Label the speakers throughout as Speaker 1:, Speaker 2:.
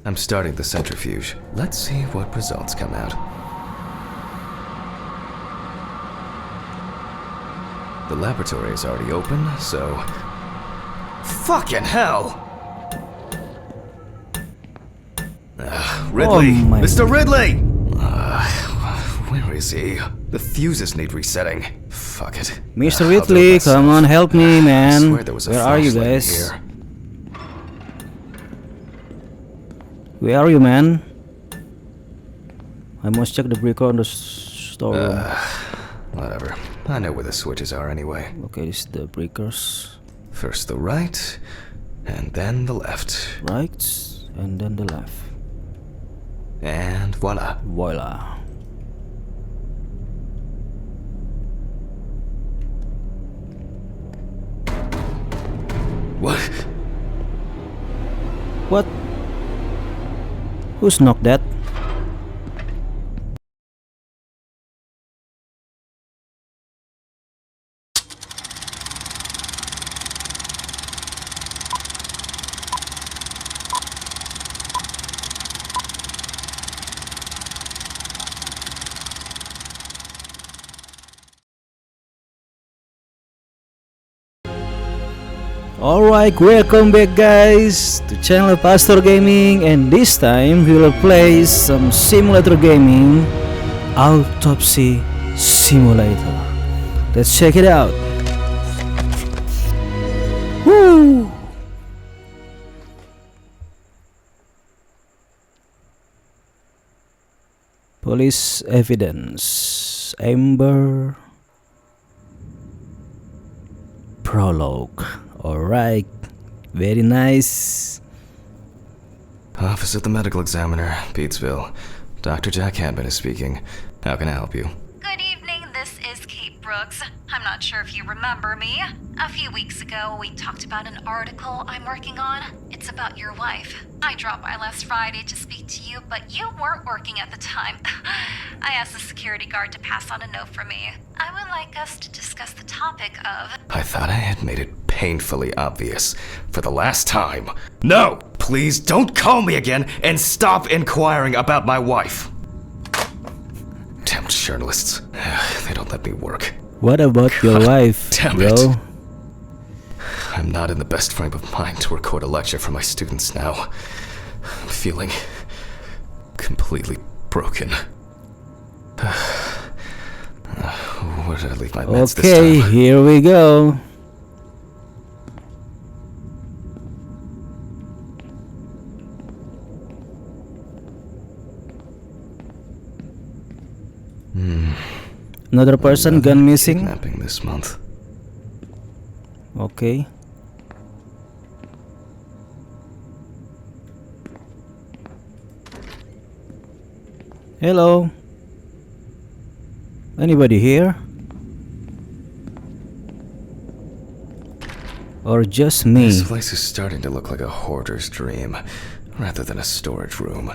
Speaker 1: I'm starting the centrifuge. Let's see what results come out. The laboratory is already open, so... Fucking hell! Ridley!
Speaker 2: Oh my
Speaker 1: Mr. Ridley! Where is he? The fuses need resetting. Fuck it.
Speaker 2: Mr.
Speaker 1: I'll do it
Speaker 2: Ridley,
Speaker 1: myself.
Speaker 2: come on, help me,
Speaker 1: I
Speaker 2: man.
Speaker 1: swear there was a
Speaker 2: Where are you
Speaker 1: flashlight in
Speaker 2: guys?
Speaker 1: here.
Speaker 2: Where are you, man? I must check the breaker on the storeroom.
Speaker 1: Whatever. I know where the switches are anyway.
Speaker 2: Okay, this is the breakers.
Speaker 1: First the right, and then the left.
Speaker 2: Right, and then the left.
Speaker 1: And voila.
Speaker 2: Voila.
Speaker 1: What?
Speaker 2: What? Who's knocked that? Alright, welcome back guys to channel Pastor Gaming, and this time we will play some simulator gaming, Autopsy Simulator. Let's check it out. Woo! Police evidence, Amber, prologue. Alright, very nice.
Speaker 1: Office of the Medical Examiner, Beatsville. Dr. Jack Hanman is speaking. How can I help you?
Speaker 3: Good evening, this is Kate Brooks. I'm not sure if you remember me. A few weeks ago, we talked about an article I'm working on. It's about your wife. I dropped by last Friday to speak to you, but you weren't working at the time. I asked the security guard to pass on a note for me. I would like us to discuss the topic of...
Speaker 1: I thought I had made it painfully obvious for the last time. No! Please don't call me again and stop inquiring about my wife. Damn journalists. They don't let me work.
Speaker 2: What about your wife,
Speaker 1: damn
Speaker 2: bro?
Speaker 1: it. I'm not in the best frame of mind to record a lecture for my students now. I'm feeling completely broken. Where did I leave my meds this
Speaker 2: Okay,
Speaker 1: time?
Speaker 2: here we go. Another person gone missing.
Speaker 1: Kidnapping this month.
Speaker 2: Okay. Hello. Anybody here? Or just me?
Speaker 1: This place is starting to look like a hoarder's dream, rather than a storage room.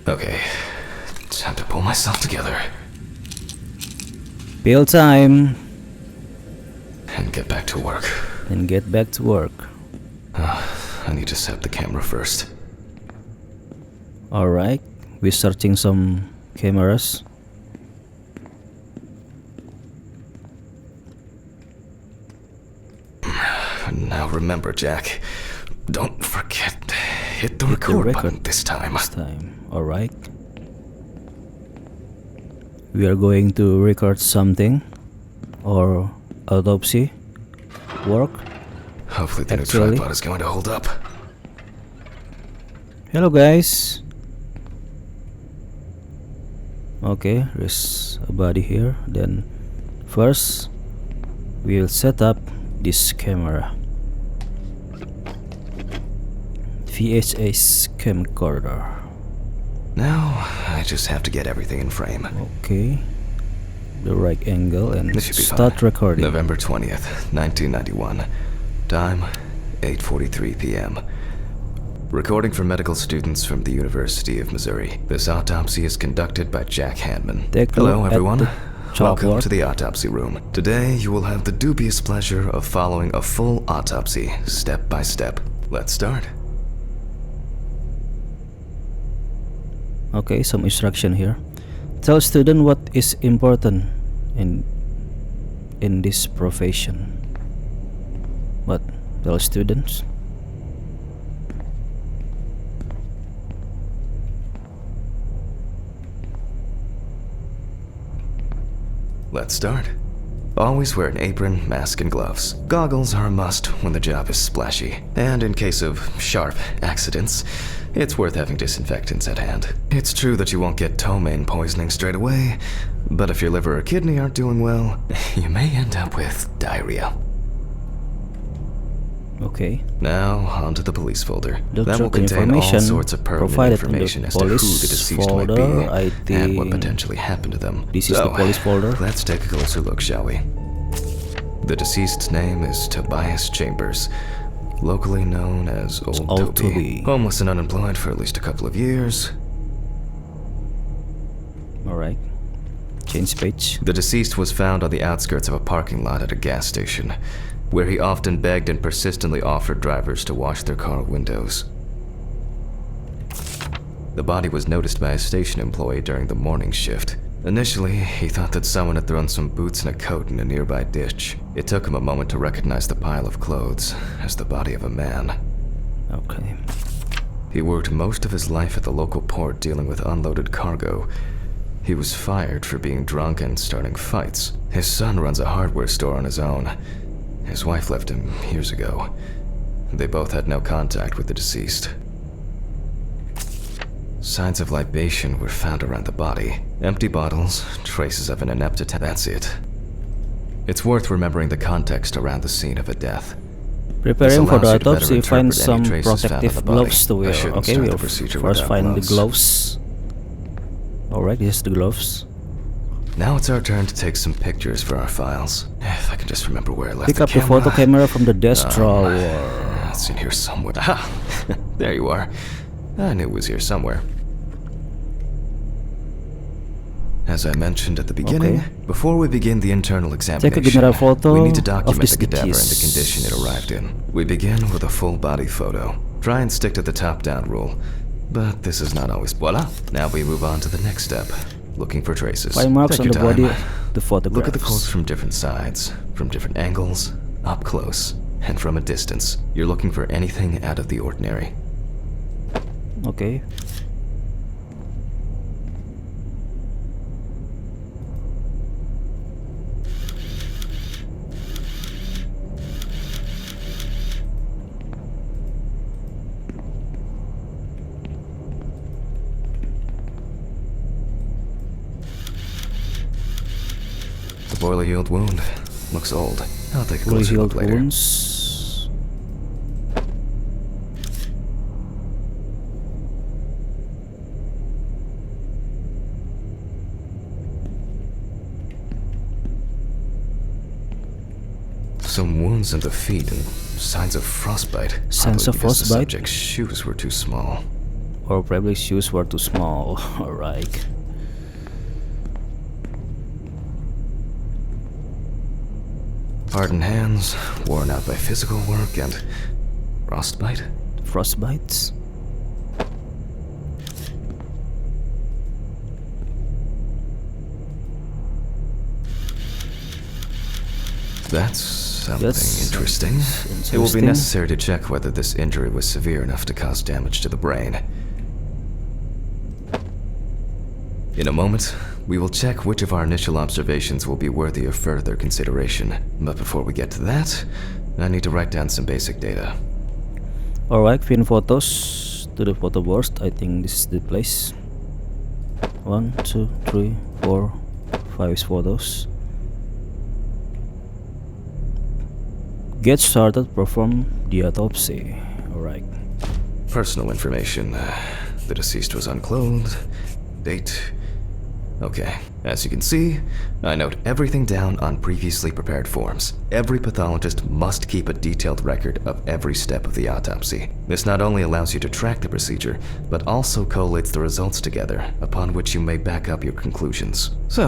Speaker 1: Okay, time to pull myself together
Speaker 2: Bill time
Speaker 1: and get back to work.
Speaker 2: and get back to work.
Speaker 1: I need to set the camera first.
Speaker 2: Alright, we're searching some cameras.
Speaker 1: Now remember, Jack, don't forget to hit the record button this time.
Speaker 2: Alright. We are going to record something, or autopsy work.
Speaker 1: Hopefully the new
Speaker 2: Actually.
Speaker 1: tripod is going to hold up.
Speaker 2: Hello guys. Okay, there's a body here. Then first we'll set up this camera. VHS camcorder.
Speaker 1: Now, I just have to get everything in frame.
Speaker 2: Okay. The right angle and
Speaker 1: This should be
Speaker 2: start
Speaker 1: fine.
Speaker 2: recording.
Speaker 1: November 20th, 1991. Time, 8:43 p.m. Recording for medical students from the University of Missouri. This autopsy is conducted by Jack Hanman.
Speaker 2: Take a
Speaker 1: Hello,
Speaker 2: look at
Speaker 1: everyone.
Speaker 2: the
Speaker 1: Welcome
Speaker 2: chalkboard.
Speaker 1: to the autopsy room. Today, you will have the dubious pleasure of following a full autopsy, step by step. Let's start.
Speaker 2: Okay, some instruction here. Tell student what is important in this profession. What? Tell students.
Speaker 1: Let's start. Always wear an apron, mask, and gloves. Goggles are a must when the job is splashy. And in case of sharp accidents, it's worth having disinfectants at hand. It's true that you won't get ptomaine poisoning straight away, but if your liver or kidney aren't doing well, you may end up with diarrhea.
Speaker 2: Okay.
Speaker 1: Now, onto the police folder.
Speaker 2: Look
Speaker 1: That
Speaker 2: through
Speaker 1: will
Speaker 2: the
Speaker 1: contain all
Speaker 2: information
Speaker 1: sorts of pertinent
Speaker 2: provided in the
Speaker 1: information as to who the
Speaker 2: police
Speaker 1: deceased might be
Speaker 2: folder. I
Speaker 1: and what
Speaker 2: think
Speaker 1: potentially happened to them.
Speaker 2: this is the police folder.
Speaker 1: Let's take a closer look, shall we? The deceased's name is Tobias Chambers, locally known as Old Toby.
Speaker 2: Toby.
Speaker 1: Homeless and unemployed for at least a couple of years.
Speaker 2: Alright. Change page.
Speaker 1: The deceased was found on the outskirts of a parking lot at a gas station, where he often begged and persistently offered drivers to wash their car windows. The body was noticed by a station employee during the morning shift. Initially, he thought that someone had thrown some boots and a coat in a nearby ditch. It took him a moment to recognize the pile of clothes as the body of a man.
Speaker 2: Okay.
Speaker 1: He worked most of his life at the local port dealing with unloaded cargo. He was fired for being drunk and starting fights. His son runs a hardware store on his own. His wife left him years ago. They both had no contact with the deceased. Signs of libation were found around the body. Empty bottles, traces of an inept attack. That's it. It's worth remembering the context around the scene of a death.
Speaker 2: Preparing for
Speaker 1: allows
Speaker 2: the
Speaker 1: you to better
Speaker 2: autopsy, find
Speaker 1: interpret any
Speaker 2: some
Speaker 1: traces found on
Speaker 2: protective
Speaker 1: the body.
Speaker 2: gloves to
Speaker 1: I
Speaker 2: wear.
Speaker 1: shouldn't
Speaker 2: Okay,
Speaker 1: start the
Speaker 2: we'll
Speaker 1: procedure
Speaker 2: first
Speaker 1: without
Speaker 2: find
Speaker 1: gloves.
Speaker 2: the gloves. Alright, here's the gloves.
Speaker 1: Now it's our turn to take some pictures for our files. If I can just remember where I left
Speaker 2: Pick
Speaker 1: the
Speaker 2: up the
Speaker 1: camera.
Speaker 2: photo camera from the desk drawer.
Speaker 1: It's in here somewhere. Ah, there you are. I knew it was here somewhere. As I mentioned at the beginning,
Speaker 2: Okay.
Speaker 1: before we begin the internal
Speaker 2: Take a
Speaker 1: examination,
Speaker 2: general photo
Speaker 1: we need to
Speaker 2: of
Speaker 1: document
Speaker 2: this
Speaker 1: the cadaver and the
Speaker 2: deceased.
Speaker 1: condition it arrived in. We begin with a full body photo. Try and stick to the top-down rule, but this is not always. Voila! Now we move on to the next step, looking for traces.
Speaker 2: Find marks
Speaker 1: Take
Speaker 2: on
Speaker 1: your
Speaker 2: the
Speaker 1: time.
Speaker 2: body, the photographs.
Speaker 1: Look at the clothes from different sides, from different angles, up close, and from a distance. You're looking for anything out of the ordinary.
Speaker 2: Okay.
Speaker 1: The boiler healed wound looks old. I'll take a
Speaker 2: Fully
Speaker 1: closer
Speaker 2: healed
Speaker 1: look later.
Speaker 2: wounds.
Speaker 1: Some wounds in the feet and signs of frostbite.
Speaker 2: Signs
Speaker 1: Probably
Speaker 2: of
Speaker 1: because the
Speaker 2: frostbite?
Speaker 1: subject's shoes were too small.
Speaker 2: Or probably shoes were too small. Alright.
Speaker 1: Hardened hands, worn out by physical work, and frostbite?
Speaker 2: Frostbites.
Speaker 1: That's something
Speaker 2: That's
Speaker 1: interesting. It will be
Speaker 2: interesting.
Speaker 1: necessary to check whether this injury was severe enough to cause damage to the brain. In a moment, we will check which of our initial observations will be worthy of further consideration. But before we get to that, I need to write down some basic data.
Speaker 2: Alright, pin photos to the photo board. I think this is the place. 1, 2, 3, 4, 5 photos. Get started, perform the autopsy. Alright.
Speaker 1: Personal information. The deceased was unclothed. Date, Okay, as you can see, I note everything down on previously prepared forms. Every pathologist must keep a detailed record of every step of the autopsy. This not only allows you to track the procedure, but also collates the results together, upon which you may back up your conclusions. So,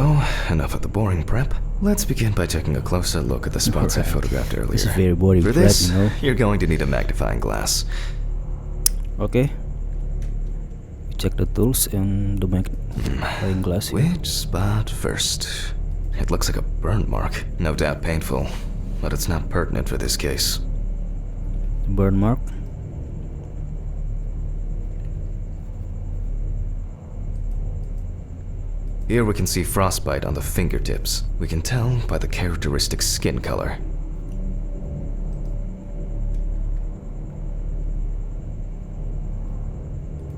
Speaker 1: enough of the boring prep. Let's begin by taking a closer look at the spots I photographed earlier.
Speaker 2: This is very boring
Speaker 1: For
Speaker 2: prep,
Speaker 1: this,
Speaker 2: you know.
Speaker 1: you're going to need a magnifying glass.
Speaker 2: Okay. Check the tools and the magnifying glass here.
Speaker 1: Which spot first? It looks like a burn mark. No doubt painful, but it's not pertinent for this case.
Speaker 2: Burn mark.
Speaker 1: Here we can see frostbite on the fingertips. We can tell by the characteristic skin color.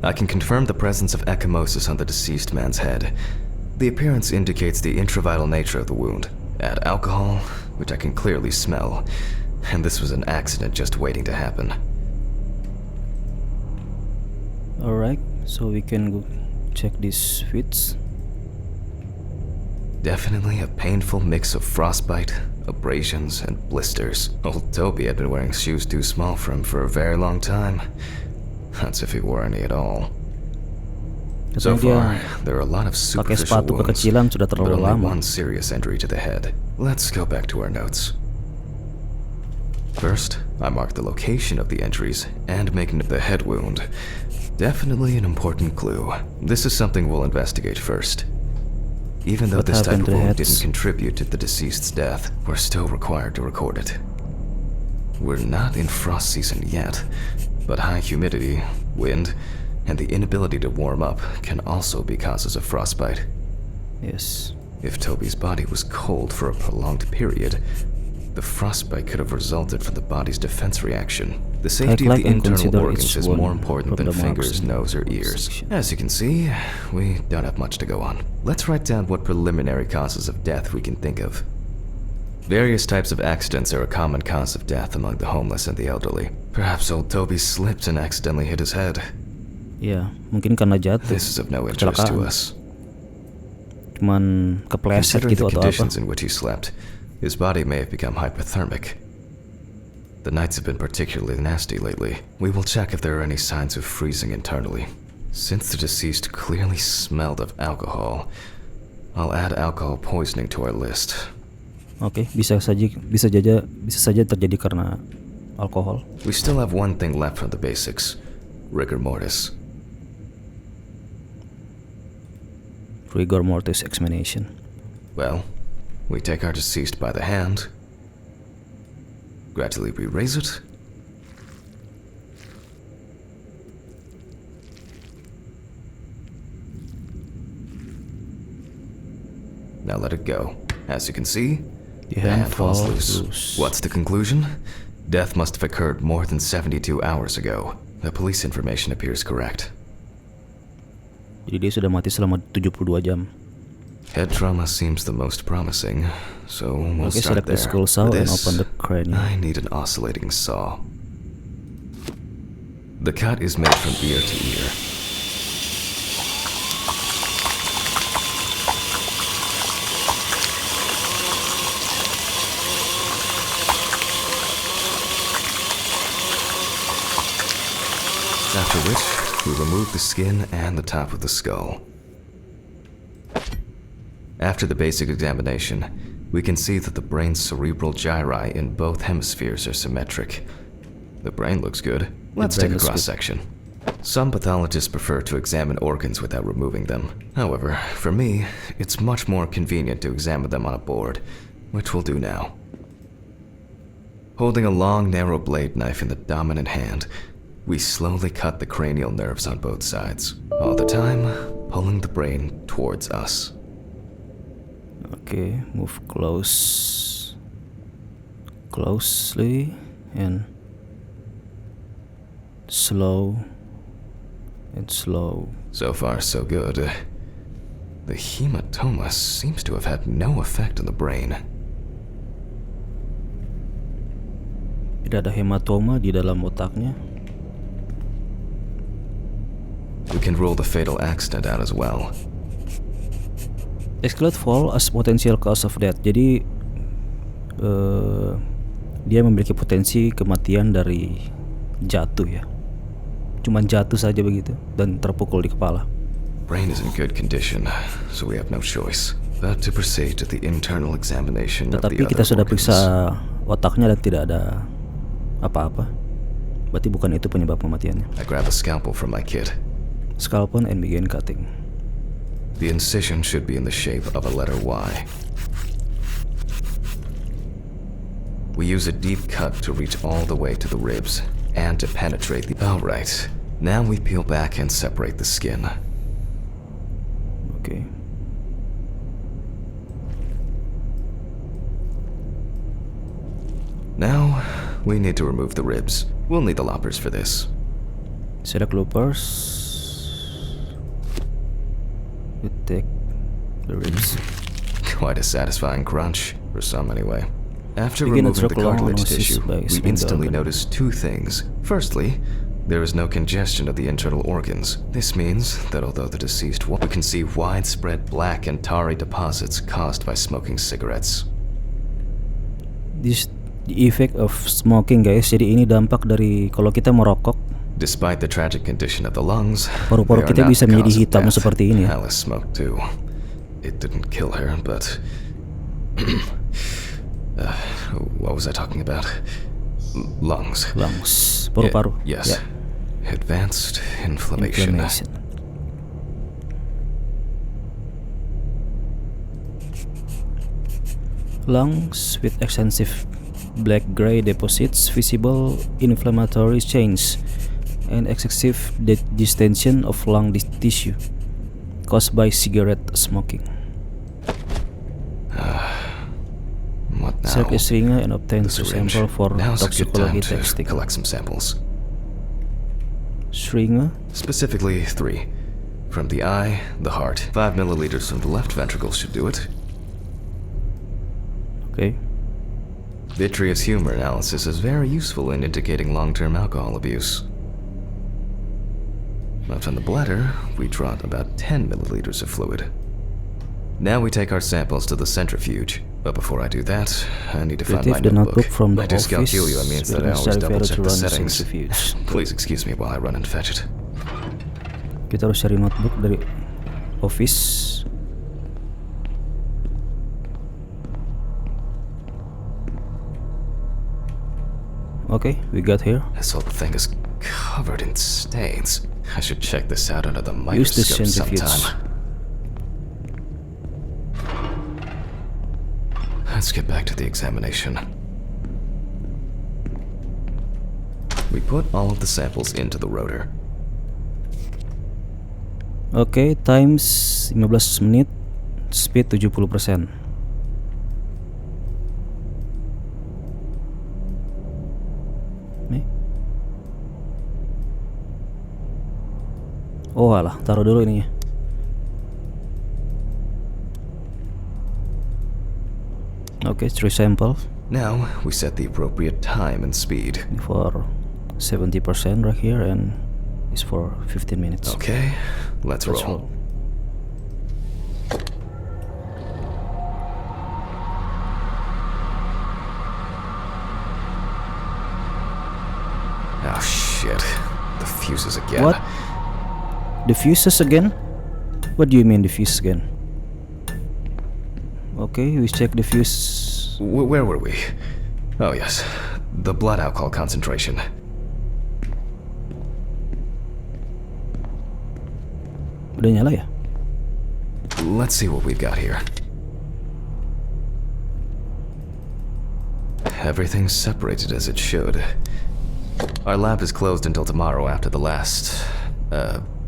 Speaker 1: I can confirm the presence of ecchymosis on the deceased man's head. The appearance indicates the intravital nature of the wound. Add alcohol, which I can clearly smell, and this was an accident just waiting to happen.
Speaker 2: Alright, so we can go check these fits.
Speaker 1: Definitely a painful mix of frostbite, abrasions, and blisters. Old Toby had been wearing shoes too small for him for a very long time. That's if he wore any at all. So far, there are a lot of
Speaker 2: pakai
Speaker 1: superficial
Speaker 2: sepatu
Speaker 1: wounds,
Speaker 2: kekecilan sudah
Speaker 1: but
Speaker 2: terlalu
Speaker 1: only
Speaker 2: lama.
Speaker 1: one serious injury to the head. Let's go back to our notes. First, I marked the location of the injuries and making of the head wound. Definitely an important clue. This is something we'll investigate first. Even though
Speaker 2: What
Speaker 1: this type
Speaker 2: happened
Speaker 1: of
Speaker 2: to
Speaker 1: wound
Speaker 2: heads?
Speaker 1: didn't contribute to the deceased's death, we're still required to record it. We're not in frost season yet, but high humidity, wind, and the inability to warm up can also be causes of frostbite.
Speaker 2: Yes.
Speaker 1: If Toby's body was cold for a prolonged period, the frostbite could have resulted from the body's defense reaction. The safety of
Speaker 2: like
Speaker 1: the
Speaker 2: and
Speaker 1: internal
Speaker 2: consider
Speaker 1: organs
Speaker 2: each
Speaker 1: is
Speaker 2: one
Speaker 1: more important
Speaker 2: from
Speaker 1: than
Speaker 2: the marks
Speaker 1: fingers,
Speaker 2: in
Speaker 1: nose, or ears.
Speaker 2: section.
Speaker 1: As you can see, we don't have much to go on. Let's write down what preliminary causes of death we can think of. Various types of accidents are a common cause of death among the homeless and the elderly. Perhaps old Toby slipped and accidentally hit his head.
Speaker 2: Ya, mungkin karena jatuh.
Speaker 1: This is of no interest to
Speaker 2: Kecelakaan.
Speaker 1: us.
Speaker 2: Cuman kepleset
Speaker 1: Considering
Speaker 2: gitu
Speaker 1: the
Speaker 2: atau apa.
Speaker 1: conditions in which he slept, his body may have become hypothermic. The nights have been particularly nasty lately. We will check if there are any signs of freezing internally. Since the deceased clearly smelled of alcohol, I'll add alcohol poisoning to our list.
Speaker 2: Oke, bisa saja terjadi karena alkohol.
Speaker 1: We still have one thing left from the basics: rigor mortis.
Speaker 2: Rigor mortis examination.
Speaker 1: Well, we take our deceased by the hand, gradually re-raise it, now let it go. As you can see,
Speaker 2: The hand falls loose.
Speaker 1: What's the conclusion? Death must have occurred more than 72 hours ago. The police information appears correct.
Speaker 2: Jadi dia sudah mati selama 72 jam.
Speaker 1: Head trauma seems the most promising, so we'll
Speaker 2: Okay,
Speaker 1: start
Speaker 2: select the
Speaker 1: there.
Speaker 2: skull saw
Speaker 1: For
Speaker 2: and
Speaker 1: this,
Speaker 2: open the cranium.
Speaker 1: I need an oscillating saw. The cut is made from ear to ear. After which, we remove the skin and the top of the skull. After the basic examination, we can see that the brain's cerebral gyri in both hemispheres are symmetric. The brain looks good. Let's take a cross-section. Some pathologists prefer to examine organs without removing them. However, for me, it's much more convenient to examine them on a board, which we'll do now. Holding a long, narrow blade knife in the dominant hand, we slowly cut the cranial nerves on both sides, all the time pulling the brain towards us.
Speaker 2: Okay, move closely and slow and slow.
Speaker 1: So far, so good. The hematoma seems to have had no effect on the brain.
Speaker 2: Tidak ada hematoma di dalam otaknya.
Speaker 1: We can rule the fatal accident out as well.
Speaker 2: Exclude fall as potential cause of death. Jadi dia memiliki potensi kematian dari jatuh ya. Cuman jatuh saja begitu dan terpukul di kepala.
Speaker 1: Brain is in good condition, so we have no choice but to proceed to the internal examination of the
Speaker 2: Tetapi
Speaker 1: other
Speaker 2: kita sudah
Speaker 1: organs.
Speaker 2: periksa otaknya dan tidak ada apa-apa. Berarti bukan itu penyebab kematiannya.
Speaker 1: I grab a scalpel from my kit.
Speaker 2: Scalpel and begin cutting.
Speaker 1: The incision should be in the shape of a letter Y. We use a deep cut to reach all the way to the ribs and to penetrate the... Oh, right. Now we peel back and separate the skin.
Speaker 2: Okay.
Speaker 1: Now, we need to remove the ribs. We'll need the loppers for this.
Speaker 2: Select loopers. We take the ribs.
Speaker 1: Quite a satisfying crunch, for some anyway. After
Speaker 2: Begin a
Speaker 1: removing the
Speaker 2: stroke long
Speaker 1: cartilage
Speaker 2: analysis
Speaker 1: tissue,
Speaker 2: by
Speaker 1: we
Speaker 2: examining the
Speaker 1: instantly
Speaker 2: organ.
Speaker 1: notice two things. Firstly, there is no congestion of the internal organs. This means that although the deceased we can see widespread black and tarry deposits caused by smoking cigarettes.
Speaker 2: This the effect of smoking, guys. Jadi ini dampak dari kalau kita merokok.
Speaker 1: Despite the tragic condition of the lungs,
Speaker 2: Paru-paru
Speaker 1: they are
Speaker 2: kita
Speaker 1: not
Speaker 2: bisa
Speaker 1: the
Speaker 2: menjadi
Speaker 1: cause of
Speaker 2: hitam
Speaker 1: death.
Speaker 2: seperti ini ya.
Speaker 1: Alice smoked too. It didn't kill her, but what was I talking about? Lungs.
Speaker 2: Lungs, paru-paru.
Speaker 1: Yes.
Speaker 2: Ya.
Speaker 1: Advanced inflammation.
Speaker 2: Inflammation. Lungs with extensive black-gray deposits, visible inflammatory change, and excessive distension of lung tissue caused by cigarette smoking.
Speaker 1: What now?
Speaker 2: Select a syringe and obtain
Speaker 1: The
Speaker 2: two
Speaker 1: syringe.
Speaker 2: samples for
Speaker 1: Now's a good time
Speaker 2: toxicology
Speaker 1: to
Speaker 2: testing.
Speaker 1: collect some samples.
Speaker 2: Syringe.
Speaker 1: Specifically 3. From the eye, the heart. 5 milliliters from the left ventricle should do it.
Speaker 2: Okay.
Speaker 1: Vitreous humor analysis is very useful in indicating long-term alcohol abuse. But from the bladder, we draw about 10 milliliters of fluid. Now we take our samples to the centrifuge. But before I do that, I need to find my
Speaker 2: Retrieve the notebook from the
Speaker 1: By
Speaker 2: office.
Speaker 1: dyscalculia means that I
Speaker 2: with
Speaker 1: always
Speaker 2: necessary
Speaker 1: double
Speaker 2: value
Speaker 1: check
Speaker 2: to
Speaker 1: the
Speaker 2: run
Speaker 1: settings.
Speaker 2: centrifuge.
Speaker 1: Please excuse me while I run and fetch it.
Speaker 2: Kita harus cari notebook dari office. Okay, we got here.
Speaker 1: This whole thing is covered in stains. I should check this out under the
Speaker 2: Use the
Speaker 1: microscope
Speaker 2: centrifuge.
Speaker 1: sometime. Let's get back to the examination. We put all of the samples into the rotor.
Speaker 2: Oke, times 15 menit, speed 70%. Nih. Oh alah, taruh dulu ininya. Oke, 3 sample
Speaker 1: Now we set the appropriate time and speed.
Speaker 2: for 70% right here and is for 15 minutes.
Speaker 1: Okay, let's
Speaker 2: Let's
Speaker 1: roll.
Speaker 2: roll.
Speaker 1: Oh shit. The fuses again.
Speaker 2: What? The fuses again? What do you mean the fuses again? Okay, we check the fuse.
Speaker 1: Where were we? Oh yes. The blood alcohol concentration.
Speaker 2: Udah nyala ya?
Speaker 1: Let's see what we've got here. Everything's separated as it should. Our lab is closed until tomorrow after the last,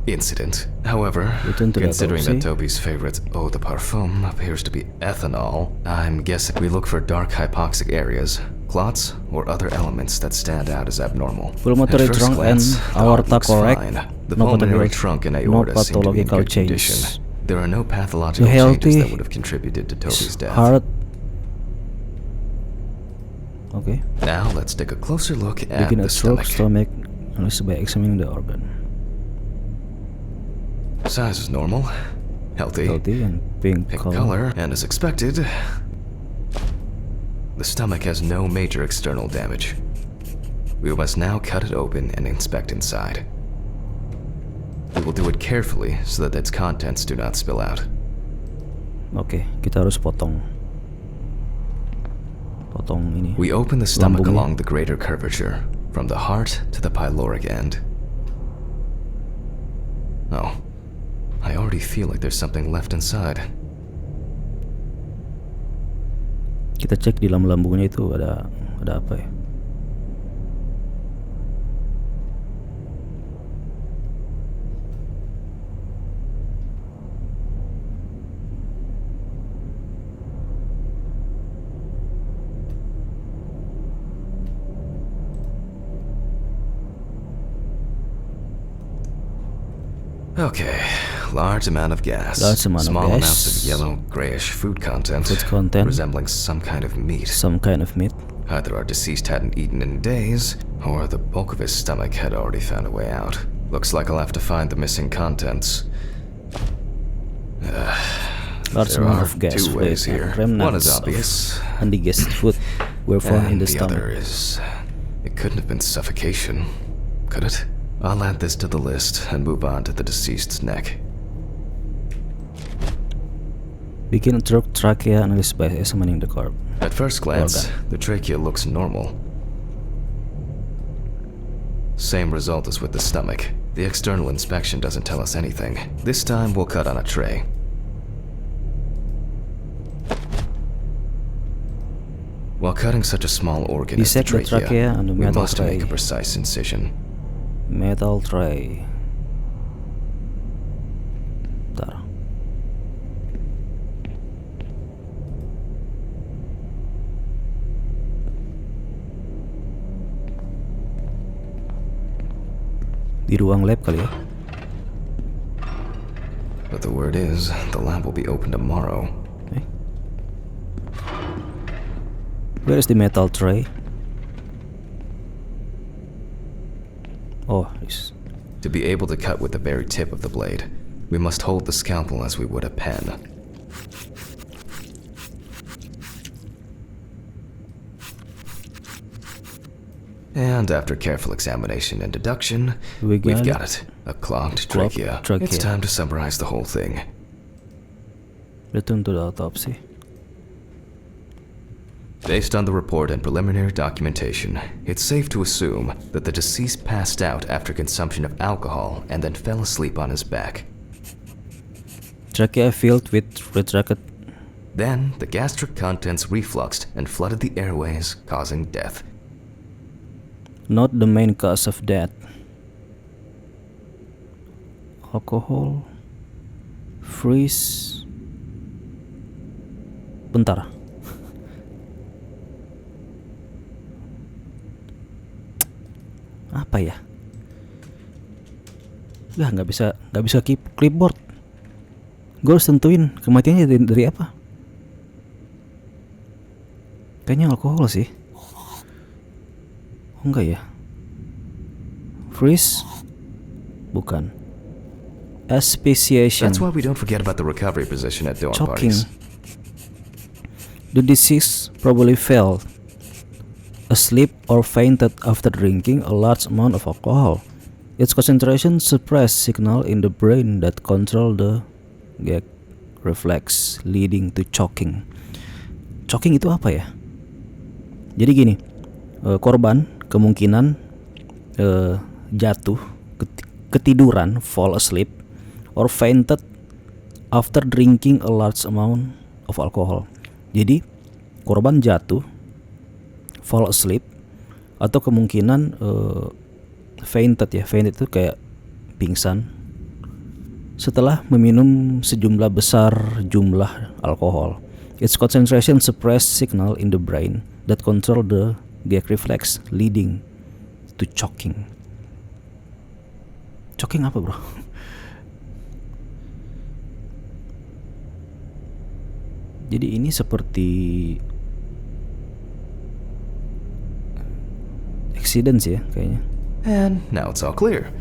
Speaker 1: incident. However,
Speaker 2: Return to the
Speaker 1: considering that
Speaker 2: autopsy.
Speaker 1: Toby's favorite eau de parfum appears to be ethanol, I'm guessing we look for dark hypoxic areas, clots, or other elements that stand out as abnormal.
Speaker 2: Pulmonary
Speaker 1: At first
Speaker 2: trunk
Speaker 1: glance,
Speaker 2: and
Speaker 1: the heart
Speaker 2: aorta
Speaker 1: looks
Speaker 2: correct.
Speaker 1: fine. The
Speaker 2: No
Speaker 1: pulmonary
Speaker 2: pathological-
Speaker 1: trunk and
Speaker 2: no
Speaker 1: aorta seem to be in
Speaker 2: pathological
Speaker 1: good
Speaker 2: changes.
Speaker 1: condition. There are no pathological
Speaker 2: The
Speaker 1: changes
Speaker 2: healthy
Speaker 1: that would have contributed to Toby's death.
Speaker 2: Heart. Okay.
Speaker 1: Now let's take a closer look at
Speaker 2: Begin
Speaker 1: the
Speaker 2: a stroke
Speaker 1: stomach.
Speaker 2: analysis by examining the organ.
Speaker 1: Size is normal. Healthy.
Speaker 2: Healthy and pink
Speaker 1: Color. And as expected, the stomach has no major external damage. We must now cut it open and inspect inside. We will do it carefully so that its contents do not spill out.
Speaker 2: Oke, kita harus potong ini.
Speaker 1: We open the stomach
Speaker 2: lambungnya.
Speaker 1: along the greater curvature, from the heart to the pyloric end. Oh, I already feel like there's something left inside.
Speaker 2: Kita cek di dalam lambungnya itu ada apa ya?
Speaker 1: Okay, large amount of gas.
Speaker 2: Small
Speaker 1: amounts of yellow, grayish food content, resembling some kind of meat. Either our deceased hadn't eaten in days, or the bulk of his stomach had already found a way out. Looks like I'll have to find the missing contents.
Speaker 2: Large
Speaker 1: There
Speaker 2: amount
Speaker 1: are
Speaker 2: of gas,
Speaker 1: two ways here. One is obvious,
Speaker 2: undigested food were found in
Speaker 1: and
Speaker 2: the
Speaker 1: the other
Speaker 2: stomach.
Speaker 1: is... It couldn't have been suffocation, could it? I'll add this to the list and move on to the deceased's neck.
Speaker 2: Begin trachea analysis by examining the corpse.
Speaker 1: At first glance, the trachea looks normal. Same result as with the stomach. The external inspection doesn't tell us anything. This time we'll cut on a tray. While cutting such a small organ as the
Speaker 2: Dissect the trachea on the
Speaker 1: we
Speaker 2: metal
Speaker 1: must
Speaker 2: tray.
Speaker 1: make a precise incision.
Speaker 2: Metal tray. Bentar. Di ruang lab kali ya.
Speaker 1: But the word is, the lab will be open tomorrow.
Speaker 2: Okay. Where is the metal tray? Oh, this.
Speaker 1: To be able to cut with the very tip of the blade, we must hold the scalpel as we would a pen. And after careful examination and deduction, we've got it. A clogged trachea. It's time to summarize the whole thing.
Speaker 2: Return to the autopsy.
Speaker 1: Based on the report and preliminary documentation, it's safe to assume that the deceased passed out after consumption of alcohol and then fell asleep on his back.
Speaker 2: Trachea filled with retracted.
Speaker 1: Then, the gastric contents refluxed and flooded the airways, causing death.
Speaker 2: Not the main cause of death. Alcohol. Freeze. Bentar. Apa ya? Udah nggak bisa clipboard. Gue harus tentuin kematiannya dari apa? Kayaknya alkohol sih. Oh enggak ya? Freeze? Bukan. Asphyxiation.
Speaker 1: That's why we don't forget about the recovery position at dorm
Speaker 2: Choking.
Speaker 1: parties.
Speaker 2: The deceased probably fell asleep or fainted after drinking a large amount of alcohol. Its concentration suppressed signal in the brain that control the gag reflex, leading to choking. Choking itu apa ya? Jadi gini, korban kemungkinan jatuh, ketiduran, fall asleep, or fainted after drinking a large amount of alcohol. Jadi korban jatuh, fall asleep, atau kemungkinan fainted ya. Fainted itu kayak pingsan setelah meminum sejumlah besar jumlah alkohol. Its concentration suppress signal in the brain that control the gag reflex, leading to choking. Choking apa, bro? Jadi ini seperti accident ya kayaknya. And
Speaker 1: now it's all clear.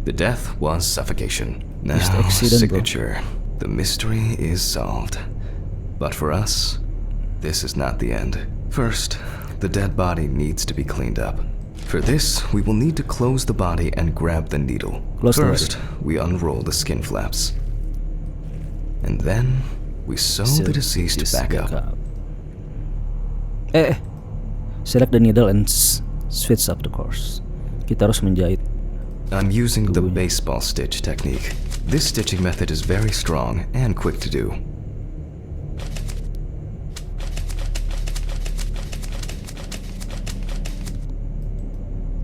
Speaker 1: The death was suffocation. Now,
Speaker 2: accident,
Speaker 1: signature. The mystery is solved. But for us, this is not the end. First, the dead body needs to be cleaned up. For this, we will need to close the body and grab the needle. First, we unroll the skin flaps. And then, we sew the deceased back up.
Speaker 2: Select the needle and switch up the course. Kita harus menjahit.
Speaker 1: I'm using the baseball stitch technique. This stitching method is very strong and quick to do.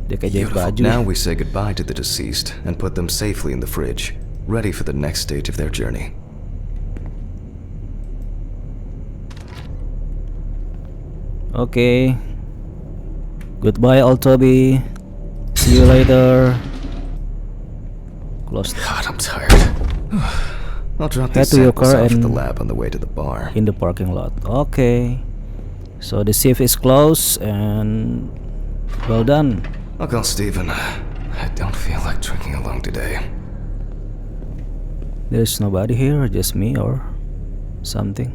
Speaker 1: Beautiful. Now we say goodbye to the deceased and put them safely in the fridge, ready for the next stage of their journey.
Speaker 2: Okay. Goodbye, old Toby. See you later. Close.
Speaker 1: God, I'm tired. I'll drop these
Speaker 2: to your
Speaker 1: samples
Speaker 2: car
Speaker 1: off at
Speaker 2: and
Speaker 1: the lab on the way to the bar.
Speaker 2: In the parking lot. Okay. So the safe is closed and well done.
Speaker 1: I'll call Steven. I don't feel like drinking alone today.
Speaker 2: There's nobody here, just me or something.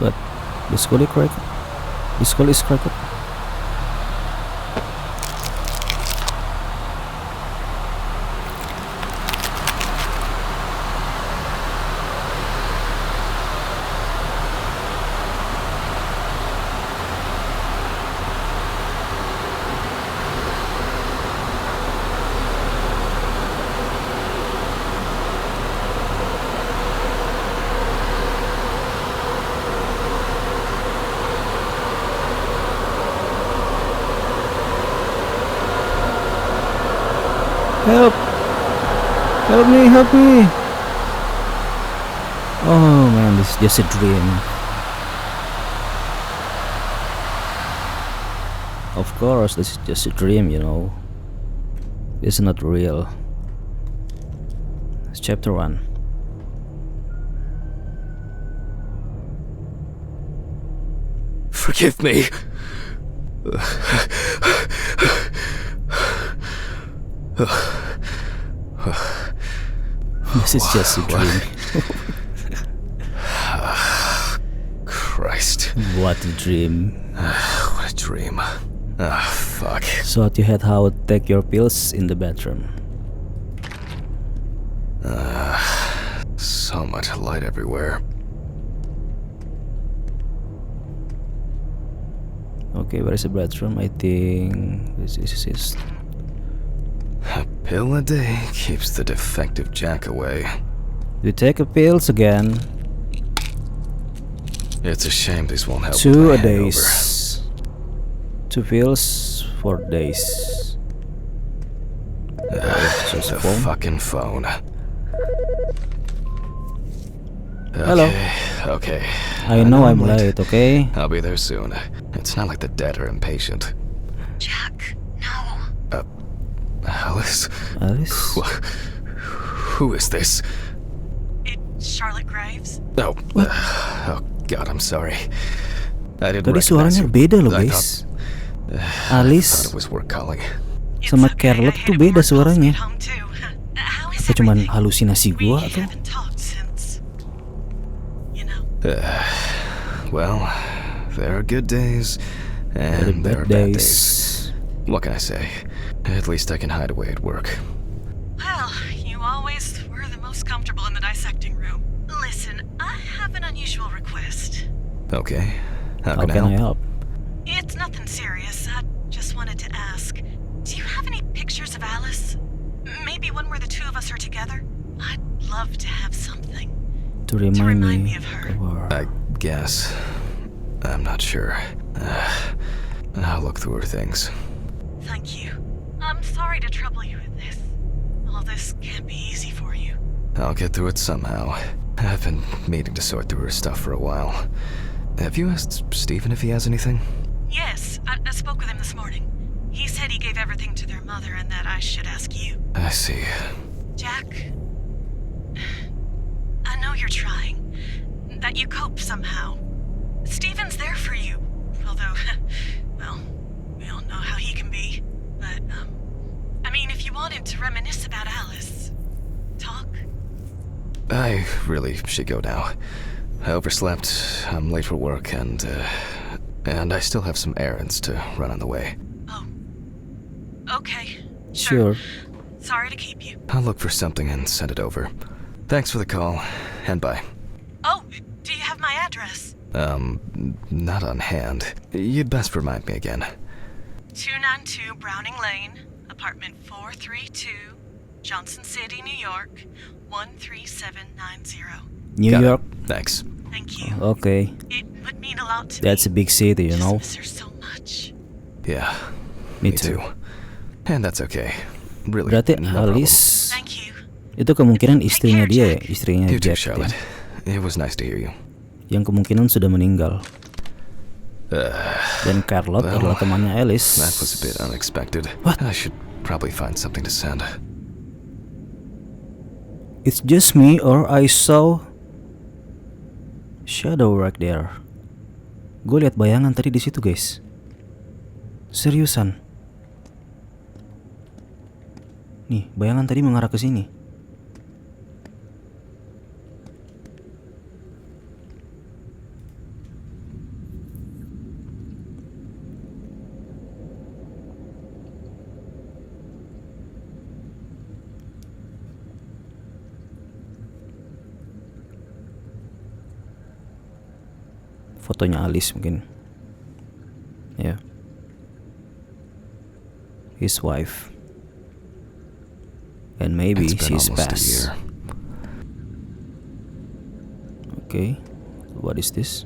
Speaker 2: But the skull is cracked. The skull is cracked. Help! Help me, help me! Oh man, this is just a dream. Of course, this is just a dream, you know. It's not real. It's chapter 1.
Speaker 1: Forgive me.
Speaker 2: This is just a dream.
Speaker 1: Christ.
Speaker 2: What a dream.
Speaker 1: What a dream. Ah, fuck.
Speaker 2: So you had how to take your pills in the bathroom.
Speaker 1: So much light everywhere.
Speaker 2: Okay, where is the bathroom? I think this is
Speaker 1: A pill a day keeps the defective Jack away.
Speaker 2: You take a pills again.
Speaker 1: It's a shame these won't help.
Speaker 2: 2
Speaker 1: with
Speaker 2: a
Speaker 1: my
Speaker 2: days. 2 pills for days.
Speaker 1: The fucking phone.
Speaker 2: Hello.
Speaker 1: Okay.
Speaker 2: I know I'm late, okay?
Speaker 1: I'll be there soon. It's not like the dead are impatient.
Speaker 3: Jack, no.
Speaker 1: Alice?
Speaker 2: Alice?
Speaker 1: Who is this?
Speaker 4: It's Charlotte Graves.
Speaker 1: Oh, oh God, I'm sorry. I didn't
Speaker 2: Tadi
Speaker 1: recognize
Speaker 2: suaranya
Speaker 1: you.
Speaker 2: beda loh
Speaker 1: I
Speaker 2: guys.
Speaker 1: thought
Speaker 2: Alice
Speaker 1: it was worth calling.
Speaker 2: sama
Speaker 4: It's okay,
Speaker 2: Charlotte
Speaker 4: I
Speaker 2: tuh
Speaker 4: had
Speaker 2: beda
Speaker 4: more calls
Speaker 2: suaranya.
Speaker 4: at home too. How is
Speaker 2: Apa cuman
Speaker 4: everything?
Speaker 2: halusinasi
Speaker 4: We
Speaker 2: gua atau?
Speaker 4: haven't talked since, you know.
Speaker 1: Well, there are good days,
Speaker 2: Very
Speaker 1: and there are
Speaker 2: bad
Speaker 1: bad days.
Speaker 2: days.
Speaker 1: What can I say? At least I can hide away at work.
Speaker 4: Well, you always were the most comfortable in the dissecting room. Listen, I have an unusual request.
Speaker 1: Okay, how
Speaker 2: How
Speaker 1: can
Speaker 2: can I
Speaker 1: I help?
Speaker 2: help?
Speaker 4: It's nothing serious. I just wanted to ask, do you have any pictures of Alice? Maybe one where the two of us are together? I'd love to have something.
Speaker 2: To remind
Speaker 4: remind
Speaker 2: me
Speaker 4: me of her.
Speaker 2: of her.
Speaker 1: I guess. I'm not sure. I'll look through her things.
Speaker 4: Thank you. I'm sorry to trouble you with this. All this can't be easy for you.
Speaker 1: I'll get through it somehow. I've been meaning to sort through her stuff for a while. Have you asked Stephen if he has anything?
Speaker 4: Yes, I spoke with him this morning. He said he gave everything to their mother and that I should ask you.
Speaker 1: I see.
Speaker 4: Jack, I know you're trying. That you cope somehow. Stephen's there for you. Although, well, we all know how he can be. But, I mean, if you wanted to reminisce about Alice, talk.
Speaker 1: I really should go now. I overslept, I'm late for work, and I still have some errands to run on the way.
Speaker 4: Oh. Okay.
Speaker 2: Sure.
Speaker 4: Sorry to keep you.
Speaker 1: I'll look for something and send it over. Thanks for the call, and bye.
Speaker 4: Oh, do you have my address?
Speaker 1: Not on hand. You'd best remind me again.
Speaker 4: 292 Browning Lane, apartment 432, Johnson City, New York, 13790.
Speaker 2: New
Speaker 1: Got it.
Speaker 2: York.
Speaker 1: Thanks.
Speaker 4: Thank you.
Speaker 2: Okay,
Speaker 4: It would mean a lot to
Speaker 2: that's a
Speaker 4: me.
Speaker 2: big city, you
Speaker 4: Just
Speaker 2: know.
Speaker 4: miss her so much.
Speaker 1: Yeah,
Speaker 2: Me too.
Speaker 1: And that's okay. Really,
Speaker 2: Berarti
Speaker 1: no problem.
Speaker 2: Alice
Speaker 4: Thank you.
Speaker 2: itu kemungkinan istrinya dia ya, istrinya
Speaker 1: You too,
Speaker 2: Jack ya,
Speaker 1: Charlotte. It was nice to hear you.
Speaker 2: yang kemungkinan sudah meninggal. Dan Charlotte
Speaker 1: well,
Speaker 2: adalah temannya Alice.
Speaker 1: That was a bit unexpected.
Speaker 2: What?
Speaker 1: I should probably find something to send.
Speaker 2: It's just me or I saw shadow right there. Gue lihat bayangan tadi di situ, guys. Seriusan. Nih, bayangan tadi mengarah ke sini. Fotonya Alice mungkin. Ya. Yeah. His wife. And maybe
Speaker 1: It's been
Speaker 2: she's
Speaker 1: almost a
Speaker 2: passed.
Speaker 1: year.
Speaker 2: Okay. What is this?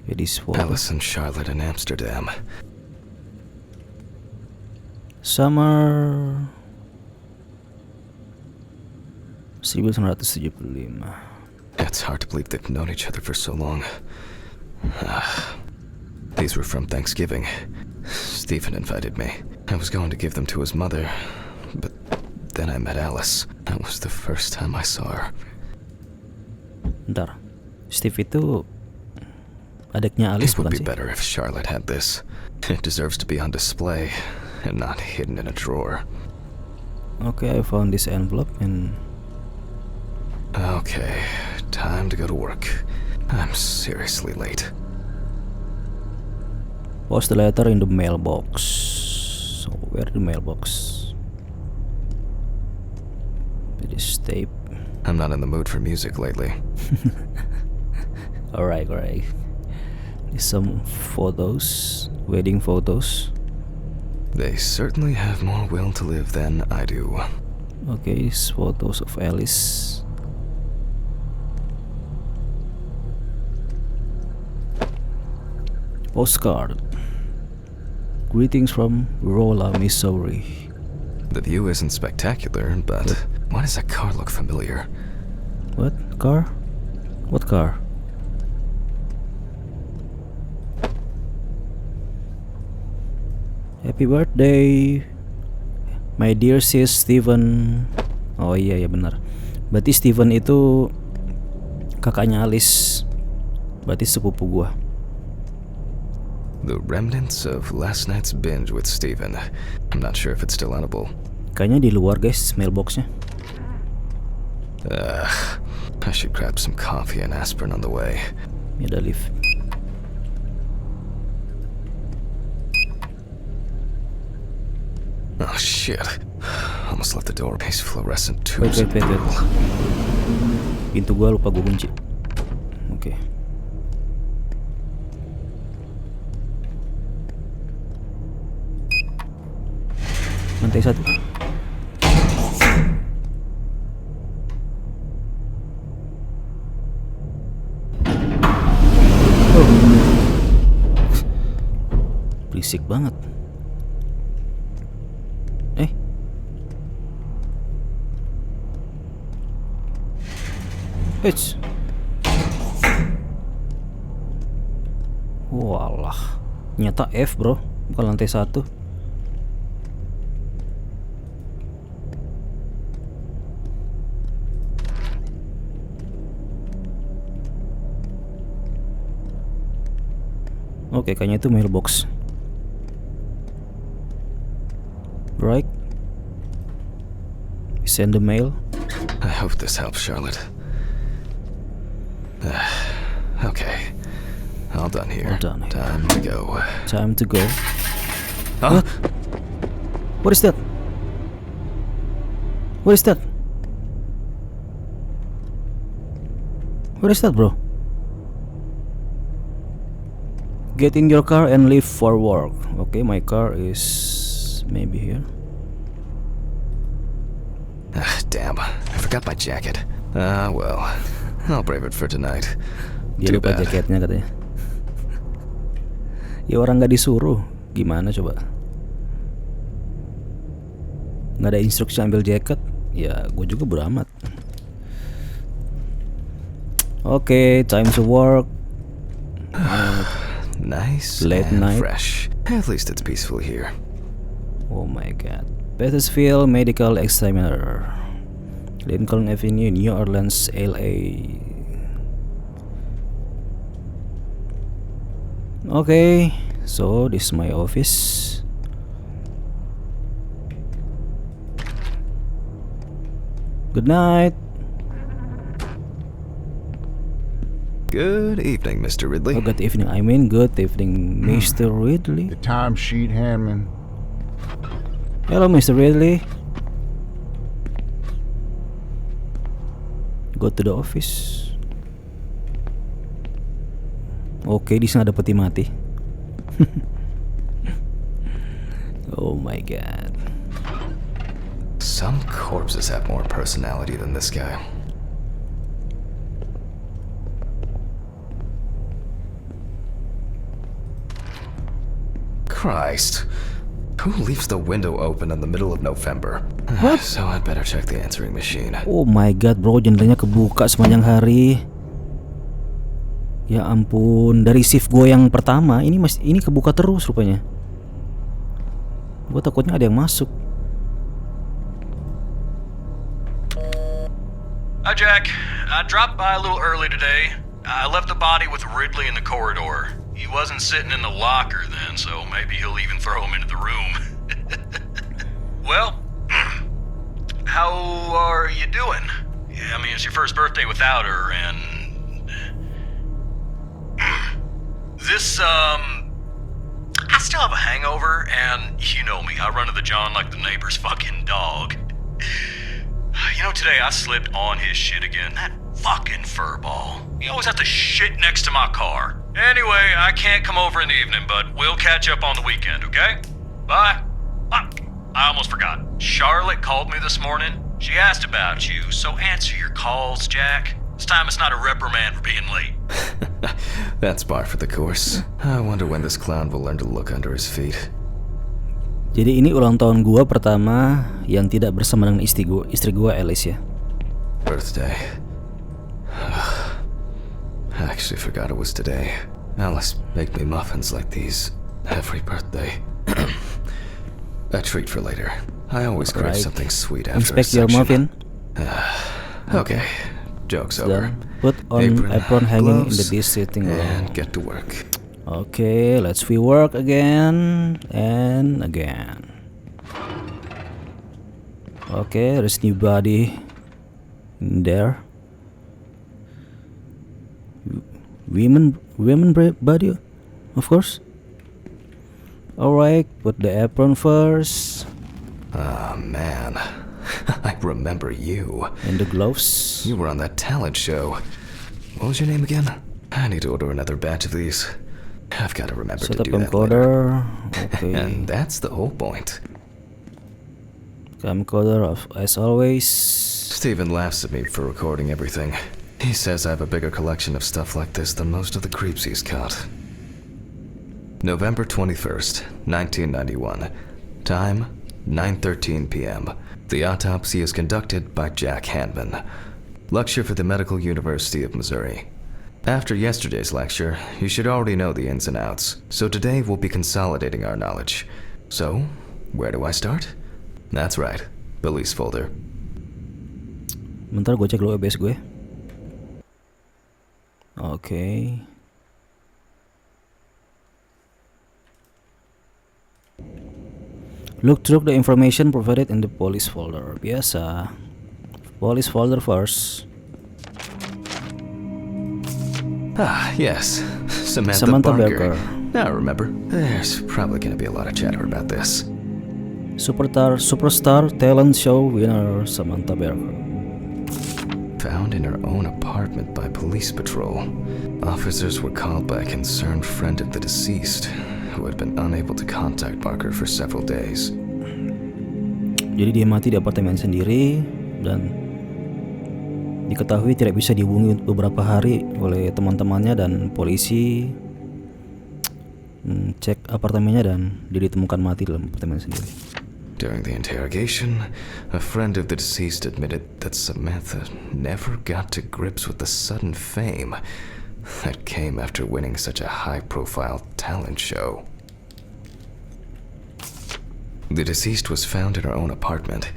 Speaker 2: It is for
Speaker 1: Alice and Charlotte in Amsterdam.
Speaker 2: Summer 1975.
Speaker 1: It's hard to believe they've known each other for so long. These were from Thanksgiving. Stephen invited me. I was going to give them to his mother, but then I met Alice. That was the first time I saw her.
Speaker 2: Bentar. Steve itu adiknya Alice
Speaker 1: It would
Speaker 2: bukan
Speaker 1: be
Speaker 2: sih?
Speaker 1: better if Charlotte had this. It deserves to be on display and not hidden in a drawer.
Speaker 2: Okay, I found this envelope and
Speaker 1: Okay, time to go to work. I'm seriously late.
Speaker 2: post the letter in the mailbox. So where the mailbox? It is tape.
Speaker 1: I'm not in the mood for music lately.
Speaker 2: Alright. There's some photos, wedding photos.
Speaker 1: They certainly have more will to live than I do.
Speaker 2: Okay, these photos of Alice. Postcard. Greetings from Rolla, Missouri.
Speaker 1: The view isn't spectacular, but why does that car look familiar?
Speaker 2: What? Car? What car? Happy birthday, my dear sis Steven. Oh iya benar. Berarti Steven itu kakaknya Alice. Berarti sepupu gua.
Speaker 1: The remnants of last night's binge with Stephen. I'm not sure if it's still edible.
Speaker 2: Kayaknya di luar guys, mailboxnya.
Speaker 1: I should grab some coffee and aspirin on the way.
Speaker 2: Ya udah leave.
Speaker 1: Oh shit. Almost left the door. These fluorescent tubes.
Speaker 2: Wait. Pintu gua lupa gua kunci. Oke. Lantai 1. Berisik banget. Eits. Walah, nyata F bro, bukan lantai 1. Oke, kayaknya itu mailbox. Right? Send the mail.
Speaker 1: I hope this helps, Charlotte. Okay. All done here.
Speaker 2: All done here.
Speaker 1: Time to go.
Speaker 2: Time to go.
Speaker 1: Huh?
Speaker 2: What is that? What is that? What is that, bro? Get in your car and leave for work. Okay, my car is maybe here.
Speaker 1: Damn, I forgot my jacket. Well, I'll brave it for tonight.
Speaker 2: Dia
Speaker 1: Too
Speaker 2: lupa
Speaker 1: bad.
Speaker 2: jaketnya katanya. Ya orang nggak disuruh, gimana coba? Nggak ada instruksi ambil jaket, ya gue juga beramat. Oke, time to work.
Speaker 1: Nice
Speaker 2: Late
Speaker 1: and
Speaker 2: night.
Speaker 1: fresh. At least it's peaceful here.
Speaker 2: Oh my god. Bakersfield Medical Examiner, Lincoln Avenue, New Orleans, LA. Okay, so this is my office. Good night.
Speaker 1: Good evening, Mr. Ridley.
Speaker 2: Oh, good evening. I mean, good evening, Mr. Ridley.
Speaker 5: The timesheet handman.
Speaker 2: Hello, Mr. Ridley. Go to the office. Oke, di sana ada peti mati. Oh my god.
Speaker 1: Some corpses have more personality than this guy. Christ. Who leaves the window open in the middle of November?
Speaker 2: What?
Speaker 1: So I'd better check the answering machine.
Speaker 2: Oh my god, bro, jendelanya kebuka sepanjang hari. Ya ampun, dari shift gue yang pertama ini kebuka terus rupanya. Gue takutnya ada yang masuk.
Speaker 6: Hi, Jack. I dropped by a little early today. I left the body with Ridley in the corridor. He wasn't sitting in the locker then, so maybe he'll even throw him into the room. Well, how are you doing? Yeah, I mean, it's your first birthday without her, and... This, I still have a hangover, and you know me, I run to the John like the neighbor's fucking dog. You know, today I slipped on his shit again. That fucking furball. He always has to shit next to my car. Anyway, I can't come over in the evening, but we'll catch up on the weekend, okay? Bye. I almost forgot. Charlotte called me this morning. She asked about you, so answer your calls, Jack. This time it's not a reprimand for being late.
Speaker 1: That's par for the course. I wonder when this clown will learn to look under his feet.
Speaker 2: Jadi ini ulang tahun gua pertama yang tidak bersama dengan istri gua Alice ya.
Speaker 1: Birthday. I actually forgot it was today. Alice make me muffins like these every birthday. A treat for later. I always crave
Speaker 2: Right.
Speaker 1: something sweet after
Speaker 2: Inspect
Speaker 1: a
Speaker 2: your
Speaker 1: section.
Speaker 2: muffin.
Speaker 1: Okay, joke's over.
Speaker 2: Then put on apron hanging in the dish sitting room.
Speaker 1: and get to work.
Speaker 2: Okay, let's rework again and again. Okay, there's new body in there. Women body, of course. Alright, put the apron first.
Speaker 1: Ah, man. I remember you.
Speaker 2: And the gloves.
Speaker 1: You were on that talent show. What was your name again? I need to order another batch of these. I've got to remember
Speaker 2: Set
Speaker 1: to
Speaker 2: up
Speaker 1: do that later.
Speaker 2: camcorder. Okay.
Speaker 1: And that's the whole point.
Speaker 2: Camcorder as always.
Speaker 1: Steven laughs at me for recording everything. He says I have a bigger collection of stuff like this than most of the creeps he's caught. November 21st, 1991. Time, 9:13 p.m. The autopsy is conducted by Jack Hanman. Lecture for the Medical University of Missouri. After yesterday's lecture, you should already know the ins and outs, so today we'll be consolidating our knowledge. So, where do I start? That's right, police folder.
Speaker 2: Bentar gue cek dulu OBS gue. Oke. Look through the information provided in the police folder. Biasa. Police folder first.
Speaker 1: Ah, yes. Samantha
Speaker 2: Barker.
Speaker 1: Now remember, there's probably gonna be a lot of chatter about this.
Speaker 2: Superstar talent show winner Samantha Barker.
Speaker 1: Found in her own apartment by police patrol. Officers were called by a concerned friend of the deceased, who had been unable to contact Barker for several days.
Speaker 2: Jadi dia mati di apartemen sendiri dan diketahui tidak bisa dihubungi beberapa hari oleh teman-temannya, dan polisi cek apartemennya dan dia ditemukan mati dalam apartemen sendiri.
Speaker 1: During the interrogation, a friend of the deceased admitted that Samantha never got to grips with the sudden fame that came after winning such a high-profile talent show. The deceased was found in her own apartment,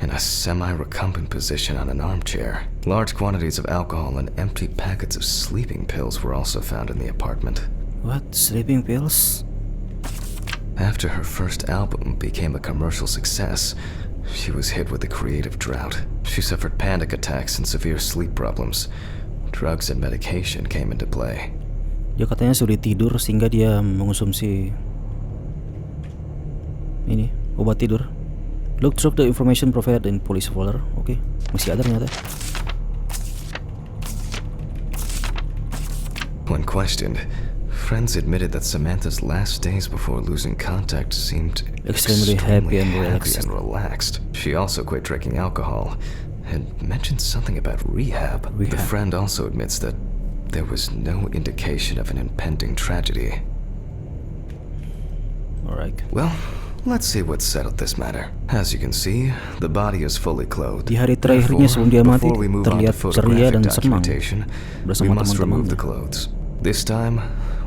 Speaker 1: in a semi-recumbent position on an armchair. Large quantities of alcohol and empty packets of sleeping pills were also found in the apartment.
Speaker 2: What? Sleeping pills?
Speaker 1: After her first album became a commercial success, she was hit with a creative drought. She suffered panic attacks and severe sleep problems. Drugs and medication came into play.
Speaker 2: Dia katanya sulit tidur sehingga dia mengonsumsi ini obat tidur. Look through the information provided in police folder. Oke, masih ada ternyata.
Speaker 1: When questioned, friends admitted that Samantha's last days before losing contact seemed
Speaker 2: Extremely happy and
Speaker 1: relaxed. She also quit drinking alcohol and mentioned something about rehab. The friend also admits that there was no indication of an impending tragedy.
Speaker 2: Alright.
Speaker 1: Well, let's see what settled this matter. As you can see, the body is fully clothed.
Speaker 2: Di hari terakhirnya sebelum dia mati,
Speaker 1: Before we move on to
Speaker 2: terlihat ceria dan senang
Speaker 1: documentation, we
Speaker 2: bersama
Speaker 1: must remove the
Speaker 2: teman-temannya.
Speaker 1: clothes. This time,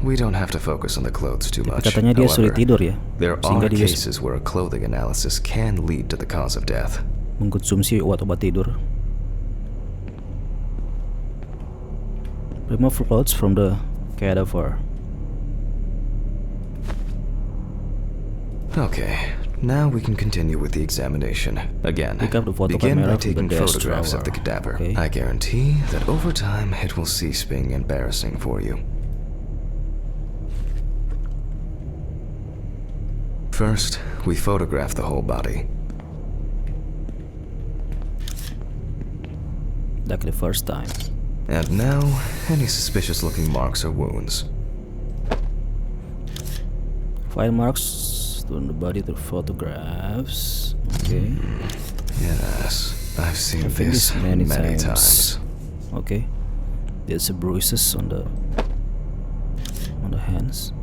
Speaker 1: we don't have to focus on the clothes too much.
Speaker 2: Katanya dia sulit tidur ya,
Speaker 1: There
Speaker 2: sehingga
Speaker 1: are
Speaker 2: dia
Speaker 1: cases where a clothing analysis can lead to the cause of death.
Speaker 2: mengkonsumsi obat-obat tidur. Remove clothes from the cadaver.
Speaker 1: Okay, now we can continue with the examination. Again,
Speaker 2: Pick up the photo
Speaker 1: begin
Speaker 2: camera
Speaker 1: by
Speaker 2: from the
Speaker 1: taking
Speaker 2: desk
Speaker 1: photographs of the
Speaker 2: drawer.
Speaker 1: cadaver.
Speaker 2: Okay.
Speaker 1: I guarantee that over time it will cease being embarrassing for you. First, we photograph the whole body.
Speaker 2: Like the first time.
Speaker 1: And now, any suspicious-looking marks or wounds.
Speaker 2: File marks on the body to photographs. Okay.
Speaker 1: Yes, I've seen
Speaker 2: I've seen
Speaker 1: this
Speaker 2: this many
Speaker 1: many
Speaker 2: times.
Speaker 1: times.
Speaker 2: Okay. There's bruises on the hands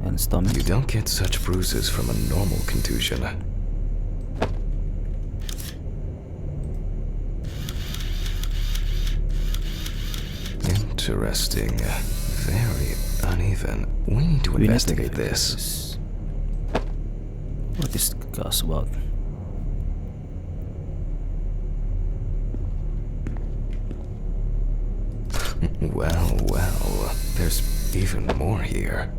Speaker 2: and stomach.
Speaker 1: You don't get such bruises from a normal contusion. Interesting. Very uneven. We need to investigate this.
Speaker 2: What is the cause about?
Speaker 1: Well, there's even more here.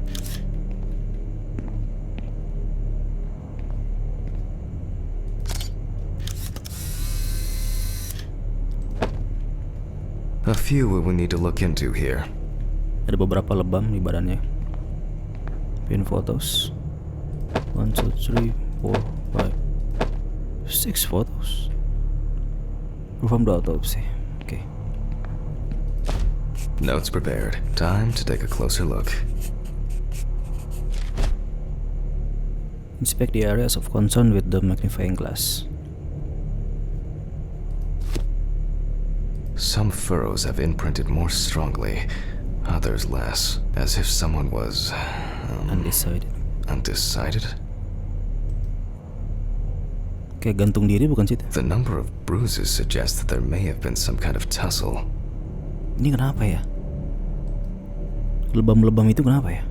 Speaker 1: A few we will need to look into here.
Speaker 2: Ada beberapa lebam di badannya. Pin photos. 1, 2, 3, 4, 5, 6 photos. Perform the autopsy. Okay.
Speaker 1: Notes prepared. Time to take a closer look.
Speaker 2: Inspect the areas of concern with the magnifying glass.
Speaker 1: Some furrows have imprinted more strongly, others less, as if someone was
Speaker 2: Undecided.
Speaker 1: undecided.
Speaker 2: Kayak gantung diri bukan sih itu?
Speaker 1: The number of bruises suggests that there may have been some kind of tussle.
Speaker 2: Ini kenapa ya? Lebam-lebam itu kenapa ya?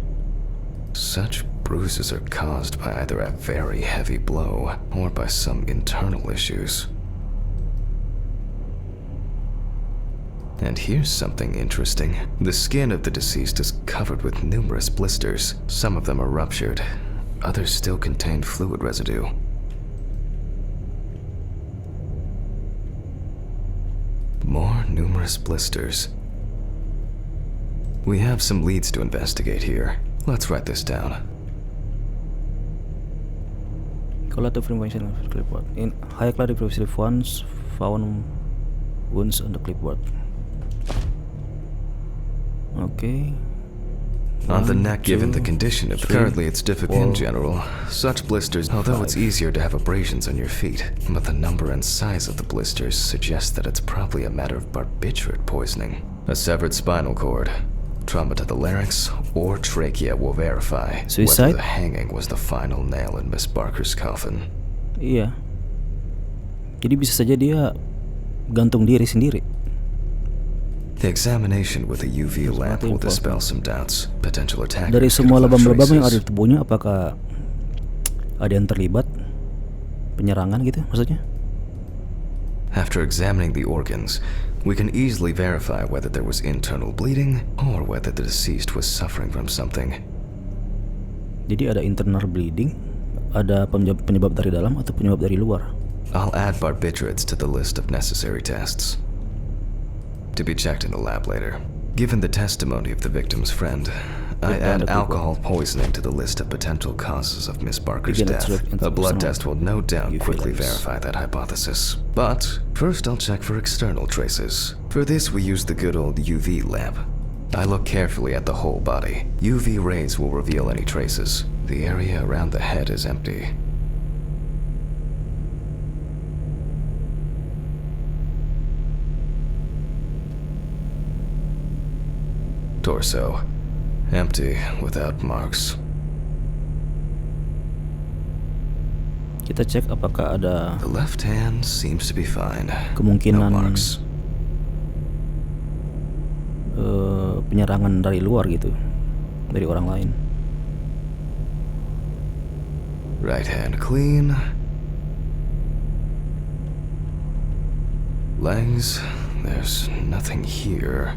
Speaker 1: Such bruises are caused by either a very heavy blow or by some internal issues. And here's something interesting. The skin of the deceased is covered with numerous blisters. Some of them are ruptured. Others still contain fluid residue. More numerous blisters. We have some leads to investigate here. Let's write this down.
Speaker 2: Collect information on the clipboard. In high classification ones found wounds on the clipboard. Okay.
Speaker 1: On the
Speaker 2: 1,
Speaker 1: neck, given the
Speaker 2: 2,
Speaker 1: condition of
Speaker 2: 3,
Speaker 1: currently it's difficult in
Speaker 2: 4,
Speaker 1: general. Such blisters, although it's
Speaker 2: 5.
Speaker 1: easier to have abrasions on your feet, but the number and size of the blisters suggest that it's probably a matter of barbiturate poisoning. A severed spinal cord, trauma to the larynx, or trachea will verify
Speaker 2: Suicide?
Speaker 1: whether the hanging was the final nail in Miss Barker's coffin.
Speaker 2: Iya. Jadi bisa saja dia gantung diri sendiri.
Speaker 1: The examination with a UV lamp will dispel some doubts. Potential attackers
Speaker 2: Dari
Speaker 1: could
Speaker 2: semua
Speaker 1: have left
Speaker 2: lebam-lebam yang ada
Speaker 1: traces.
Speaker 2: di tubuhnya, apakah ada yang terlibat penyerangan gitu maksudnya?
Speaker 1: After examining the organs, we can easily verify whether there was internal bleeding or whether the deceased was suffering from something.
Speaker 2: Jadi ada internal bleeding, ada penyebab dari dalam atau penyebab dari luar.
Speaker 1: I'll add barbiturates to the list of necessary tests, to be checked in the lab later. Given the testimony of the victim's friend, I add alcohol poisoning to the list of potential causes of Miss Barker's
Speaker 2: Again, let's
Speaker 1: death.
Speaker 2: look into
Speaker 1: A blood
Speaker 2: personal
Speaker 1: test will no doubt quickly
Speaker 2: feelings.
Speaker 1: verify that hypothesis. But first I'll check for external traces. For this we use the good old UV lamp. I look carefully at the whole body. UV rays will reveal any traces. The area around the head is empty. Torso. Empty, without marks.
Speaker 2: Kita cek apakah ada
Speaker 1: The left hand seems to be fine. No
Speaker 2: kemungkinan
Speaker 1: marks.
Speaker 2: penyerangan dari luar gitu, dari orang lain.
Speaker 1: Right hand clean. Legs, there's nothing here.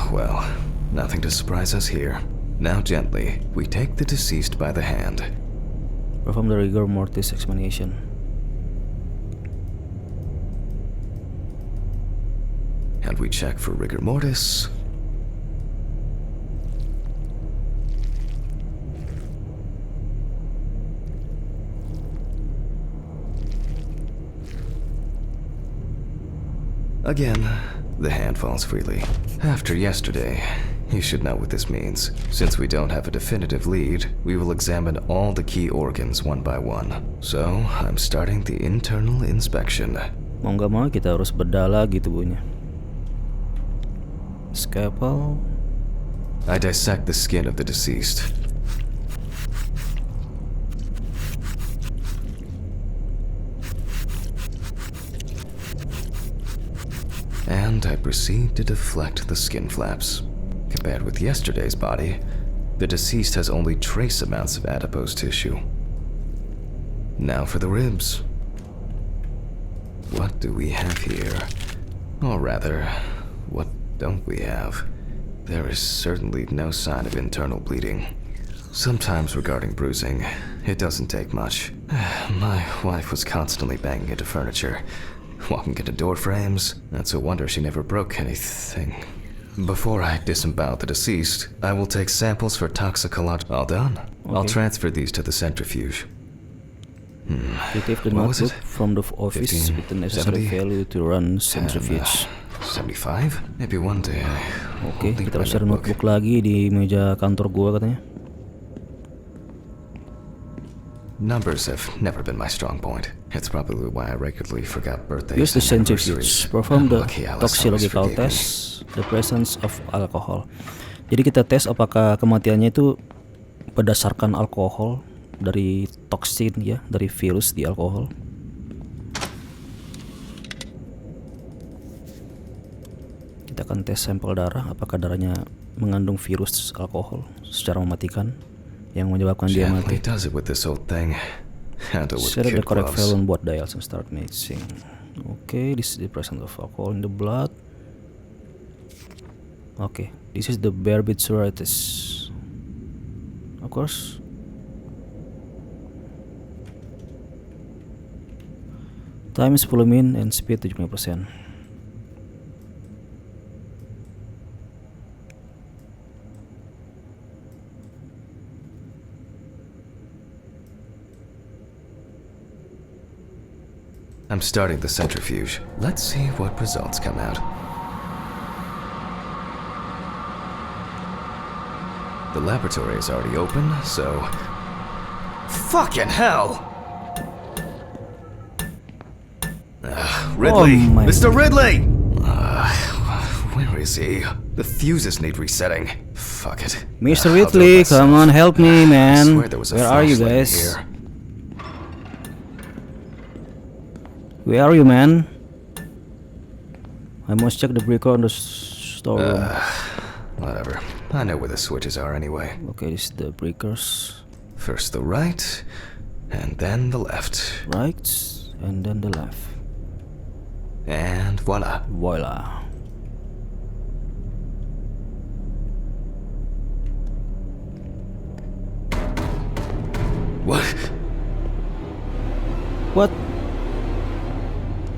Speaker 1: Well, nothing to surprise us here. Now gently, we take the deceased by the hand.
Speaker 2: Perform the rigor mortis examination.
Speaker 1: And we check for rigor mortis. Again, the hand falls freely. After yesterday, you should know what this means. Since we don't have a definitive lead, we will examine all the key organs one by one. So, I'm starting the internal inspection.
Speaker 2: Mau nggak mau kita harus bedah lagi tubuhnya. Scalpel.
Speaker 1: I dissect the skin of the deceased. And I proceed to deflect the skin flaps. Compared with yesterday's body, the deceased has only trace amounts of adipose tissue. Now for the ribs. What do we have here? Or rather, what don't we have? There is certainly no sign of internal bleeding. Sometimes regarding bruising, it doesn't take much. My wife was constantly banging into furniture, walking into door frames. That's a wonder she never broke anything. Before I disembowel the deceased, I will take samples for toxicology. All done. I'll
Speaker 2: Okay.
Speaker 1: transfer these to the centrifuge.
Speaker 2: Retrieve the
Speaker 1: What was
Speaker 2: notebook
Speaker 1: it?
Speaker 2: from the office
Speaker 1: 15,
Speaker 2: with the necessary
Speaker 1: 70,
Speaker 2: value to run centrifuge.
Speaker 1: 75? Maybe one day I
Speaker 2: Oke,
Speaker 1: will need
Speaker 2: kita
Speaker 1: my
Speaker 2: harus cari
Speaker 1: notebook.
Speaker 2: notebook lagi di meja kantor gua katanya.
Speaker 1: Numbers have never been my strong point. It's probably why I regularly forgot birthdays
Speaker 2: Use the
Speaker 1: and
Speaker 2: centrifuge.
Speaker 1: anniversaries.
Speaker 2: Perform
Speaker 1: I'm
Speaker 2: the
Speaker 1: lucky Alice always
Speaker 2: toxicological
Speaker 1: forgave me.
Speaker 2: test. The presence of alcohol. Jadi kita tes apakah kematiannya itu berdasarkan alkohol, dari toksin ya, dari virus di alkohol. Kita akan tes sampel darah apakah darahnya mengandung virus alkohol secara mematikan yang menyebabkan dia
Speaker 1: Gently
Speaker 2: mati.
Speaker 1: does it with this old thing. Handle with
Speaker 2: Set the
Speaker 1: kid
Speaker 2: correct
Speaker 1: gloves.
Speaker 2: value on both dials and start mixing. Okay, this is the presence of alcohol in the blood. Okay, this is the barbiturates. Of course. Time 10 min and speed 75%.
Speaker 1: I'm starting the centrifuge. Let's see what results come out. The laboratory is already open, so... Fucking hell! Ridley!
Speaker 2: Oh my
Speaker 1: Mr. Ridley! Where is he? The fuses need resetting. Fuck it.
Speaker 2: Mr.
Speaker 1: I'll do it
Speaker 2: Ridley,
Speaker 1: myself.
Speaker 2: come on, help me,
Speaker 1: I
Speaker 2: man.
Speaker 1: swear there was a
Speaker 2: Where are you
Speaker 1: flashlight in
Speaker 2: guys?
Speaker 1: here.
Speaker 2: Where are you, man? I must check the breaker on the storeroom.
Speaker 1: Whatever. I know where the switches are anyway.
Speaker 2: Okay, this is the breakers.
Speaker 1: First the right, and then the left.
Speaker 2: Right, and then the left.
Speaker 1: And voila.
Speaker 2: Voila.
Speaker 1: What?
Speaker 2: What?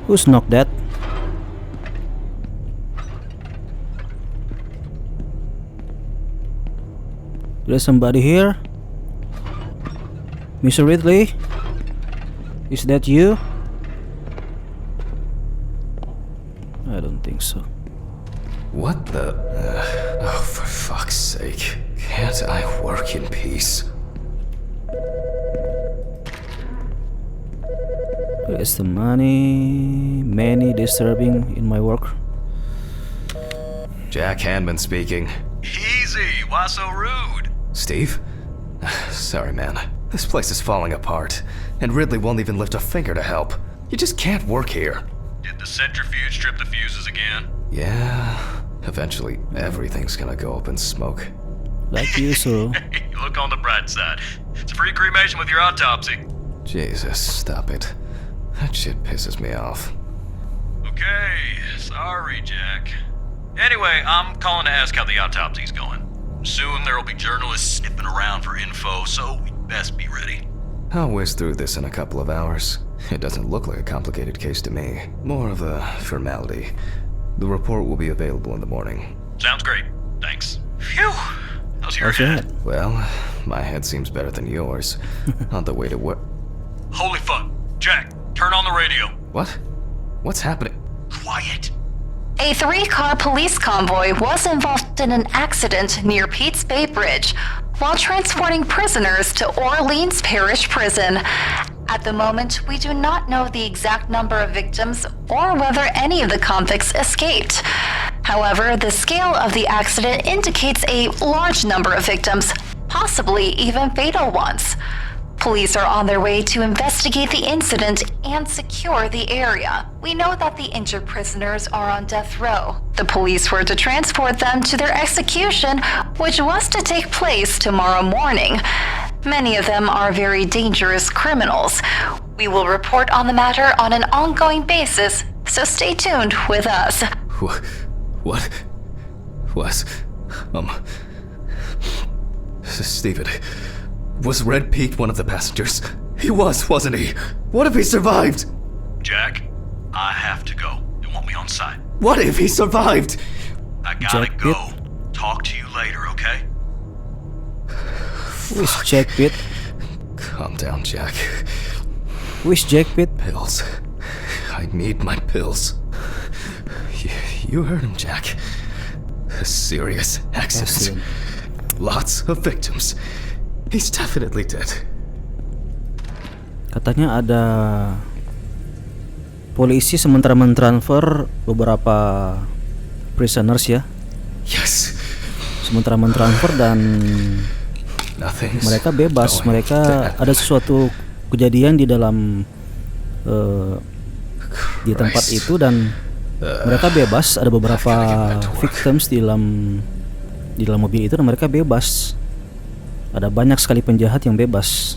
Speaker 2: Who's knocked that? There's somebody here? Mr. Ridley? Is that you? I don't think so.
Speaker 1: What the? Oh, for fuck's sake. Can't I work in peace?
Speaker 2: There's the many disturbing in my work.
Speaker 1: Jack Hanman speaking.
Speaker 6: Easy, why so rude?
Speaker 1: Steve? Sorry, man. This place is falling apart, and Ridley won't even lift a finger to help. You just can't work here.
Speaker 6: Did the centrifuge trip the fuses again?
Speaker 1: Yeah, eventually everything's gonna go up in smoke.
Speaker 2: Like usual.
Speaker 6: Look on the bright side. It's a free cremation with your autopsy.
Speaker 1: Jesus, stop it. That shit pisses me off.
Speaker 6: Okay, sorry, Jack. Anyway, I'm calling to ask how the autopsy's going. Soon there'll be journalists sniffing around for info, so we'd best be ready.
Speaker 1: I'll whiz through this in a couple of hours. It doesn't look like a complicated case to me. More of a formality. The report will be available in the morning.
Speaker 6: Sounds great. Thanks. Phew. How's your
Speaker 2: How's your
Speaker 6: head?
Speaker 2: head?
Speaker 1: Well, my head seems better than yours. On the way to work.
Speaker 6: Holy fuck. Jack, turn on the radio.
Speaker 1: What? What's happening?
Speaker 6: Quiet.
Speaker 3: A 3-car police convoy was involved in an accident near Pete's Bay Bridge while transporting prisoners to Orleans Parish Prison. At the moment, we do not know the exact number of victims or whether any of the convicts escaped. However, the scale of the accident indicates a large number of victims, possibly even fatal ones. Police are on their way to investigate the incident and secure the area. We know that the injured prisoners are on death row. The police were to transport them to their execution, which was to take place tomorrow morning. Many of them are very dangerous criminals. We will report on the matter on an ongoing basis, so stay tuned with us.
Speaker 1: What? Was... Steven... Was Red Pete one of the passengers? He was, wasn't he? What if he survived?
Speaker 6: Jack, I have to go. They want me on site.
Speaker 1: What if he survived?
Speaker 6: I gotta
Speaker 2: Jack
Speaker 6: go.
Speaker 2: Pitt.
Speaker 6: Talk to you later, okay?
Speaker 2: Who is Jack Pitt?
Speaker 1: Calm down, Jack.
Speaker 2: Who is Jack Pitt?
Speaker 1: Pills. I need my pills. You heard him, Jack. A serious accident. Lots of victims. He's definitely dead.
Speaker 2: Katanya ada polisi sementara mentransfer beberapa prisoners ya.
Speaker 1: Yes.
Speaker 2: Sementara mentransfer dan
Speaker 1: Nothing's
Speaker 2: mereka bebas.
Speaker 1: going
Speaker 2: Mereka
Speaker 1: to
Speaker 2: ada sesuatu kejadian di dalam di tempat
Speaker 1: Christ.
Speaker 2: itu dan Mereka bebas, ada beberapa victims di dalam mobil itu dan mereka bebas. Ada banyak sekali penjahat yang bebas.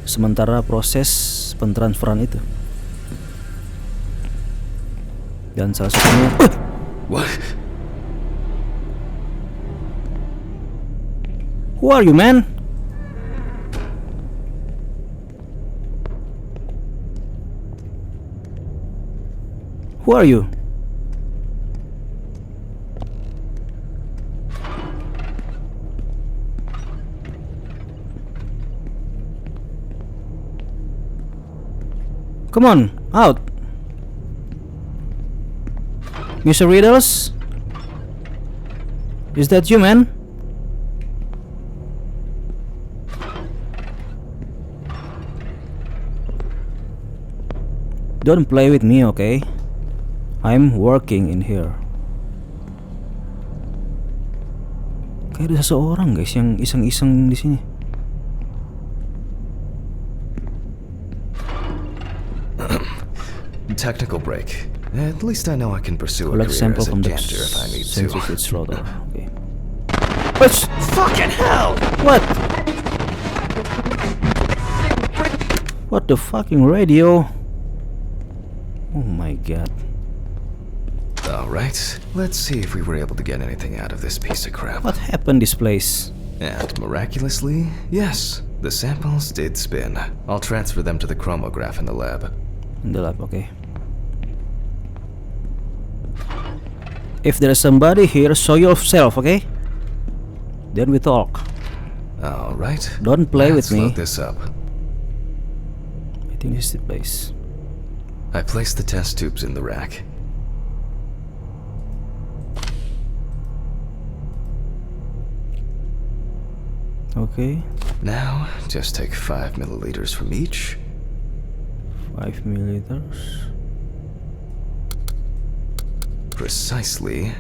Speaker 2: Sementara proses pentransferan itu. Dan salah satunya
Speaker 1: What?
Speaker 2: Who are you, man? Who are you? Come on, out. Mr. Riddles? Is that you, man? Don't play with me, okay? I'm working in here. Kayak ada seseorang guys yang iseng-iseng di sini.
Speaker 1: Technical break. At least I know I can pursue a
Speaker 2: Collect
Speaker 1: career
Speaker 2: sample
Speaker 1: as a
Speaker 2: from the
Speaker 1: janitor if I need to.
Speaker 2: sensitive throttle. Okay. What's
Speaker 1: Fucking hell!
Speaker 2: what? What the fucking radio? Oh my god.
Speaker 1: Alright, let's see if we were able to get anything out of this piece of crap.
Speaker 2: What happened this place?
Speaker 1: And miraculously, yes, the samples did spin. I'll transfer them to the chromograph in the lab.
Speaker 2: In the lab, okay. If there's somebody here, show yourself, okay? Then we talk.
Speaker 1: Alright.
Speaker 2: Don't play
Speaker 1: let's
Speaker 2: with me.
Speaker 1: load this up.
Speaker 2: I think this is the place.
Speaker 1: I placed the test tubes in the rack.
Speaker 2: Okay.
Speaker 1: Now, just take 5 milliliters from each.
Speaker 2: 5 milliliters.
Speaker 1: Precisely.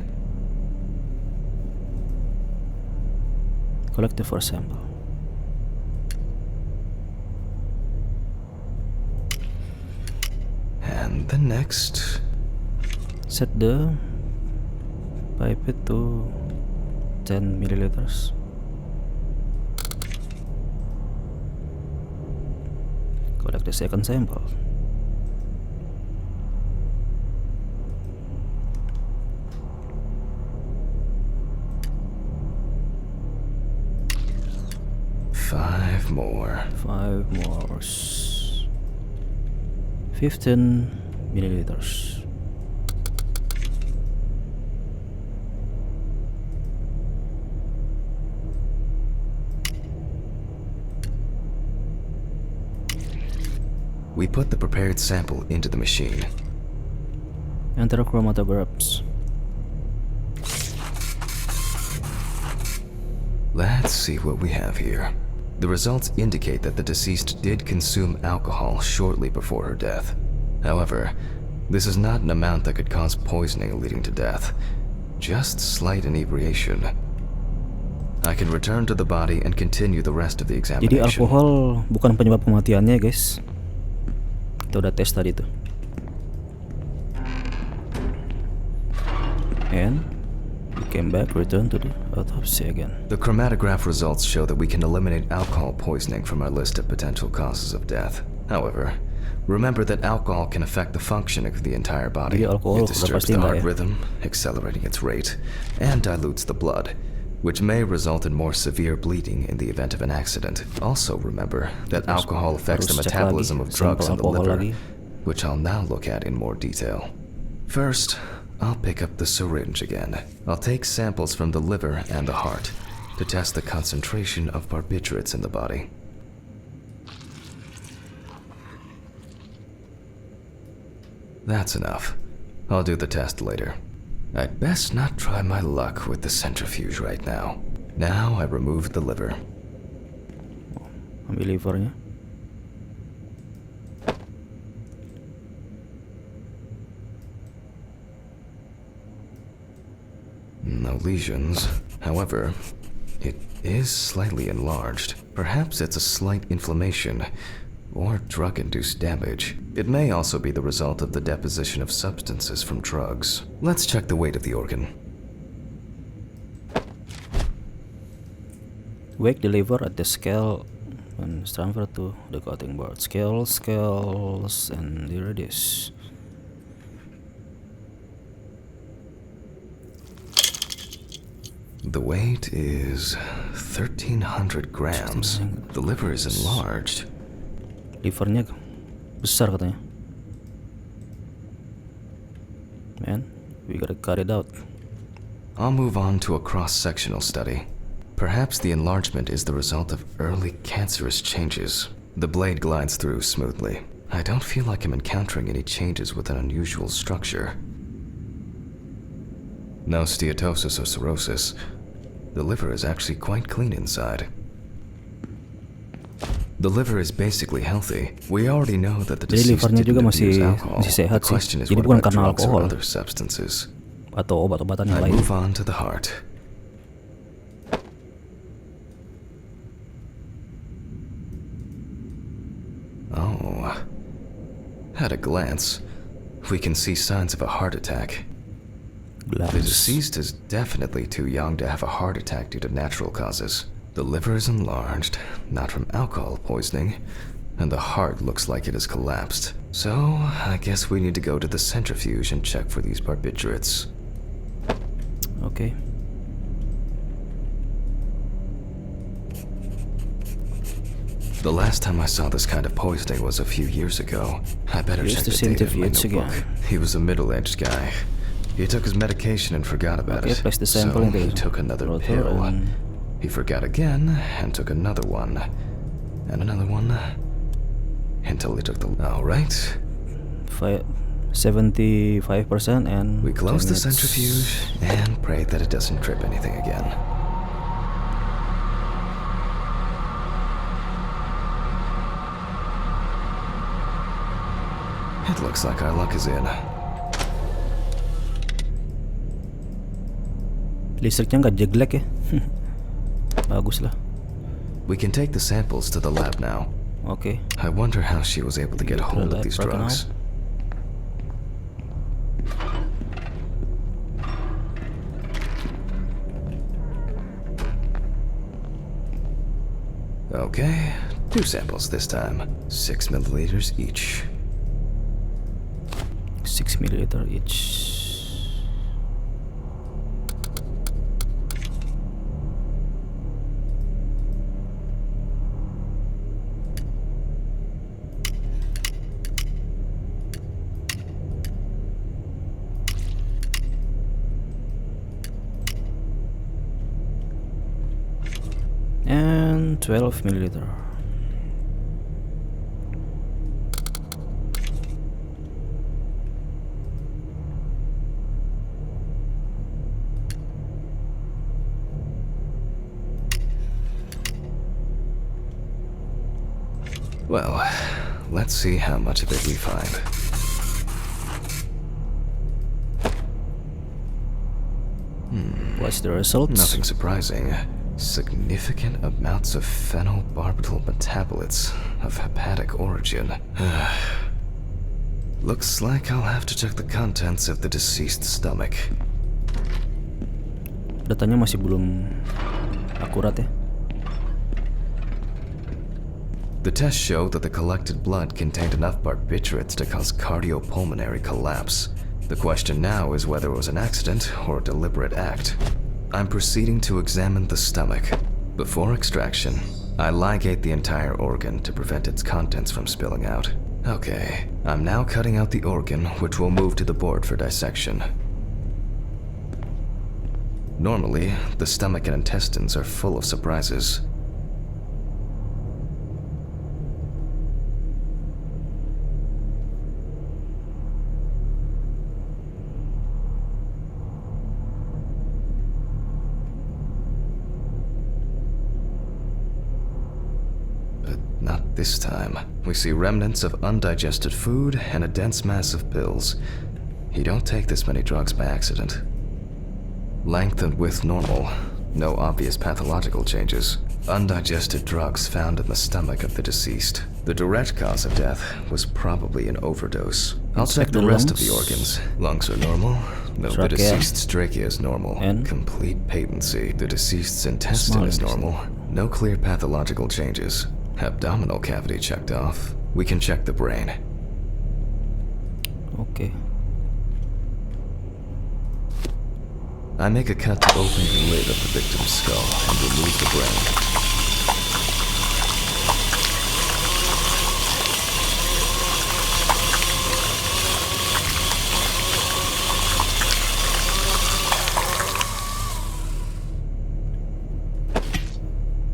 Speaker 2: Collect the first sample.
Speaker 1: And the next.
Speaker 2: Set the pipette to 10 milliliters. Collect the second sample.
Speaker 1: Five more.
Speaker 2: 5 more. 15 milliliters.
Speaker 1: We put the prepared sample into the machine.
Speaker 2: Enter chromatographs.
Speaker 1: Let's see what we have here. The results indicate that the deceased did consume alcohol shortly before her death. However, this is not an amount that could cause poisoning leading to death. Just slight inebriation. I can return to the body and continue the rest of the
Speaker 2: Jadi
Speaker 1: examination.
Speaker 2: alkohol bukan penyebab kematiannya, guys. Kita udah tes tadi tuh. And we came back, return to the autopsy again.
Speaker 1: The chromatograph results show that we can eliminate alcohol poisoning from our list of potential causes of death. However, remember that alcohol can affect the functioning of the entire body.
Speaker 2: Jadi alkohol
Speaker 1: It
Speaker 2: udah
Speaker 1: disturbs
Speaker 2: pasti
Speaker 1: the
Speaker 2: enggak
Speaker 1: heart
Speaker 2: ya?
Speaker 1: rhythm, accelerating its rate, and dilutes the blood, which may result in more severe bleeding in the event of an accident. Also remember that alcohol affects the
Speaker 2: harus cek
Speaker 1: metabolism
Speaker 2: lagi,
Speaker 1: of drugs in the
Speaker 2: sampel alkohol
Speaker 1: liver,
Speaker 2: lagi.
Speaker 1: which I'll now look at in more detail. First, I'll pick up the syringe again. I'll take samples from the liver and the heart to test the concentration of barbiturates in the body. That's enough. I'll do the test later. I'd best not try my luck with the centrifuge right now. Now I remove the liver.
Speaker 2: Ambil livernya.
Speaker 1: No lesions. However, it is slightly enlarged. Perhaps it's a slight inflammation. or drug-induced damage. It may also be the result of the deposition of substances from drugs. Let's check the weight of the organ.
Speaker 2: Weight delivered at the scale and transferred to the cutting board. Scales, and here it is.
Speaker 1: The weight is 1,300 grams. The liver is enlarged.
Speaker 2: Livernya besar katanya. Man, we gotta cut it out.
Speaker 1: I'll move on to a cross-sectional study. Perhaps the enlargement is the result of early cancerous changes. The blade glides through smoothly. I don't feel like I'm encountering any changes with an unusual structure. No steatosis or cirrhosis. The liver is actually quite clean inside. The liver is basically healthy. We already know that the
Speaker 2: Jadi
Speaker 1: deceased
Speaker 2: livernya juga
Speaker 1: didn't abuse
Speaker 2: masih
Speaker 1: alcohol.
Speaker 2: sehat
Speaker 1: The
Speaker 2: sih.
Speaker 1: question is
Speaker 2: Jadi
Speaker 1: what
Speaker 2: bukan
Speaker 1: about
Speaker 2: karena
Speaker 1: drugs or
Speaker 2: alkohol
Speaker 1: other substances.
Speaker 2: atau obat-obatan yang
Speaker 1: I
Speaker 2: lain.
Speaker 1: move on to the heart. Oh. At a glance, we can see signs of a heart attack. The deceased is definitely too young to have a heart attack due to natural causes. The liver is enlarged, not from alcohol poisoning, and the heart looks like it has collapsed. So, I guess we need to go to the centrifuge and check for these barbiturates.
Speaker 2: Okay.
Speaker 1: The last time I saw this kind of poisoning was a few years ago. I better
Speaker 2: Here's
Speaker 1: check
Speaker 2: the
Speaker 1: the date of my
Speaker 2: centrifuge
Speaker 1: notebook.
Speaker 2: again.
Speaker 1: He was a middle-aged guy. He took his medication and forgot about
Speaker 2: Okay,
Speaker 1: it.
Speaker 2: place the sample
Speaker 1: So
Speaker 2: in the
Speaker 1: he took another
Speaker 2: rotor
Speaker 1: pill.
Speaker 2: and-
Speaker 1: He forgot again and took another one. And another one. Until he took the... Alright.
Speaker 2: 75% and
Speaker 1: We close the
Speaker 2: 10 minutes.
Speaker 1: centrifuge and pray that it doesn't trip anything again. It looks like our luck is in.
Speaker 2: Listriknya nggak jeglek ya. Bagus lah.
Speaker 1: We can take the samples to the lab now.
Speaker 2: Oke.
Speaker 1: I wonder how she was able to get a
Speaker 2: To the
Speaker 1: hold of
Speaker 2: lab
Speaker 1: these
Speaker 2: right
Speaker 1: drugs. Okay, 2 samples this time. 6 milliliters each.
Speaker 2: 6 milliliter each. And 12 milliliter.
Speaker 1: Well, let's see how much of it we find.
Speaker 2: What's the results?
Speaker 1: Nothing surprising. Significant amounts of phenobarbital metabolites of hepatic origin. Looks like I'll have to check the contents of the deceased's stomach.
Speaker 2: Datanya masih belum akurat ya.
Speaker 1: The tests showed that the collected blood contained enough barbiturates to cause cardiopulmonary collapse. The question now is whether it was an accident or a deliberate act. I'm proceeding to examine the stomach. Before extraction, I ligate the entire organ to prevent its contents from spilling out. Okay, I'm now cutting out the organ, which will move to the board for dissection. Normally, the stomach and intestines are full of surprises. Not this time. We see remnants of undigested food and a dense mass of pills. You don't take this many drugs by accident. Length and width normal. No obvious pathological changes. Undigested drugs found in the stomach of the deceased. The direct cause of death was probably an overdose. I'll check
Speaker 2: Inspect
Speaker 1: the
Speaker 2: the
Speaker 1: rest of the
Speaker 2: lungs.
Speaker 1: organs. Lungs are normal. No, the
Speaker 2: Trachea.
Speaker 1: deceased's trachea is normal.
Speaker 2: And?
Speaker 1: Complete patency. The deceased's intestine is
Speaker 2: intestine.
Speaker 1: normal. No clear pathological changes. Abdominal cavity checked off. We can check the brain.
Speaker 2: Okay.
Speaker 1: I make a cut to open the lid of the victim's skull and remove the brain.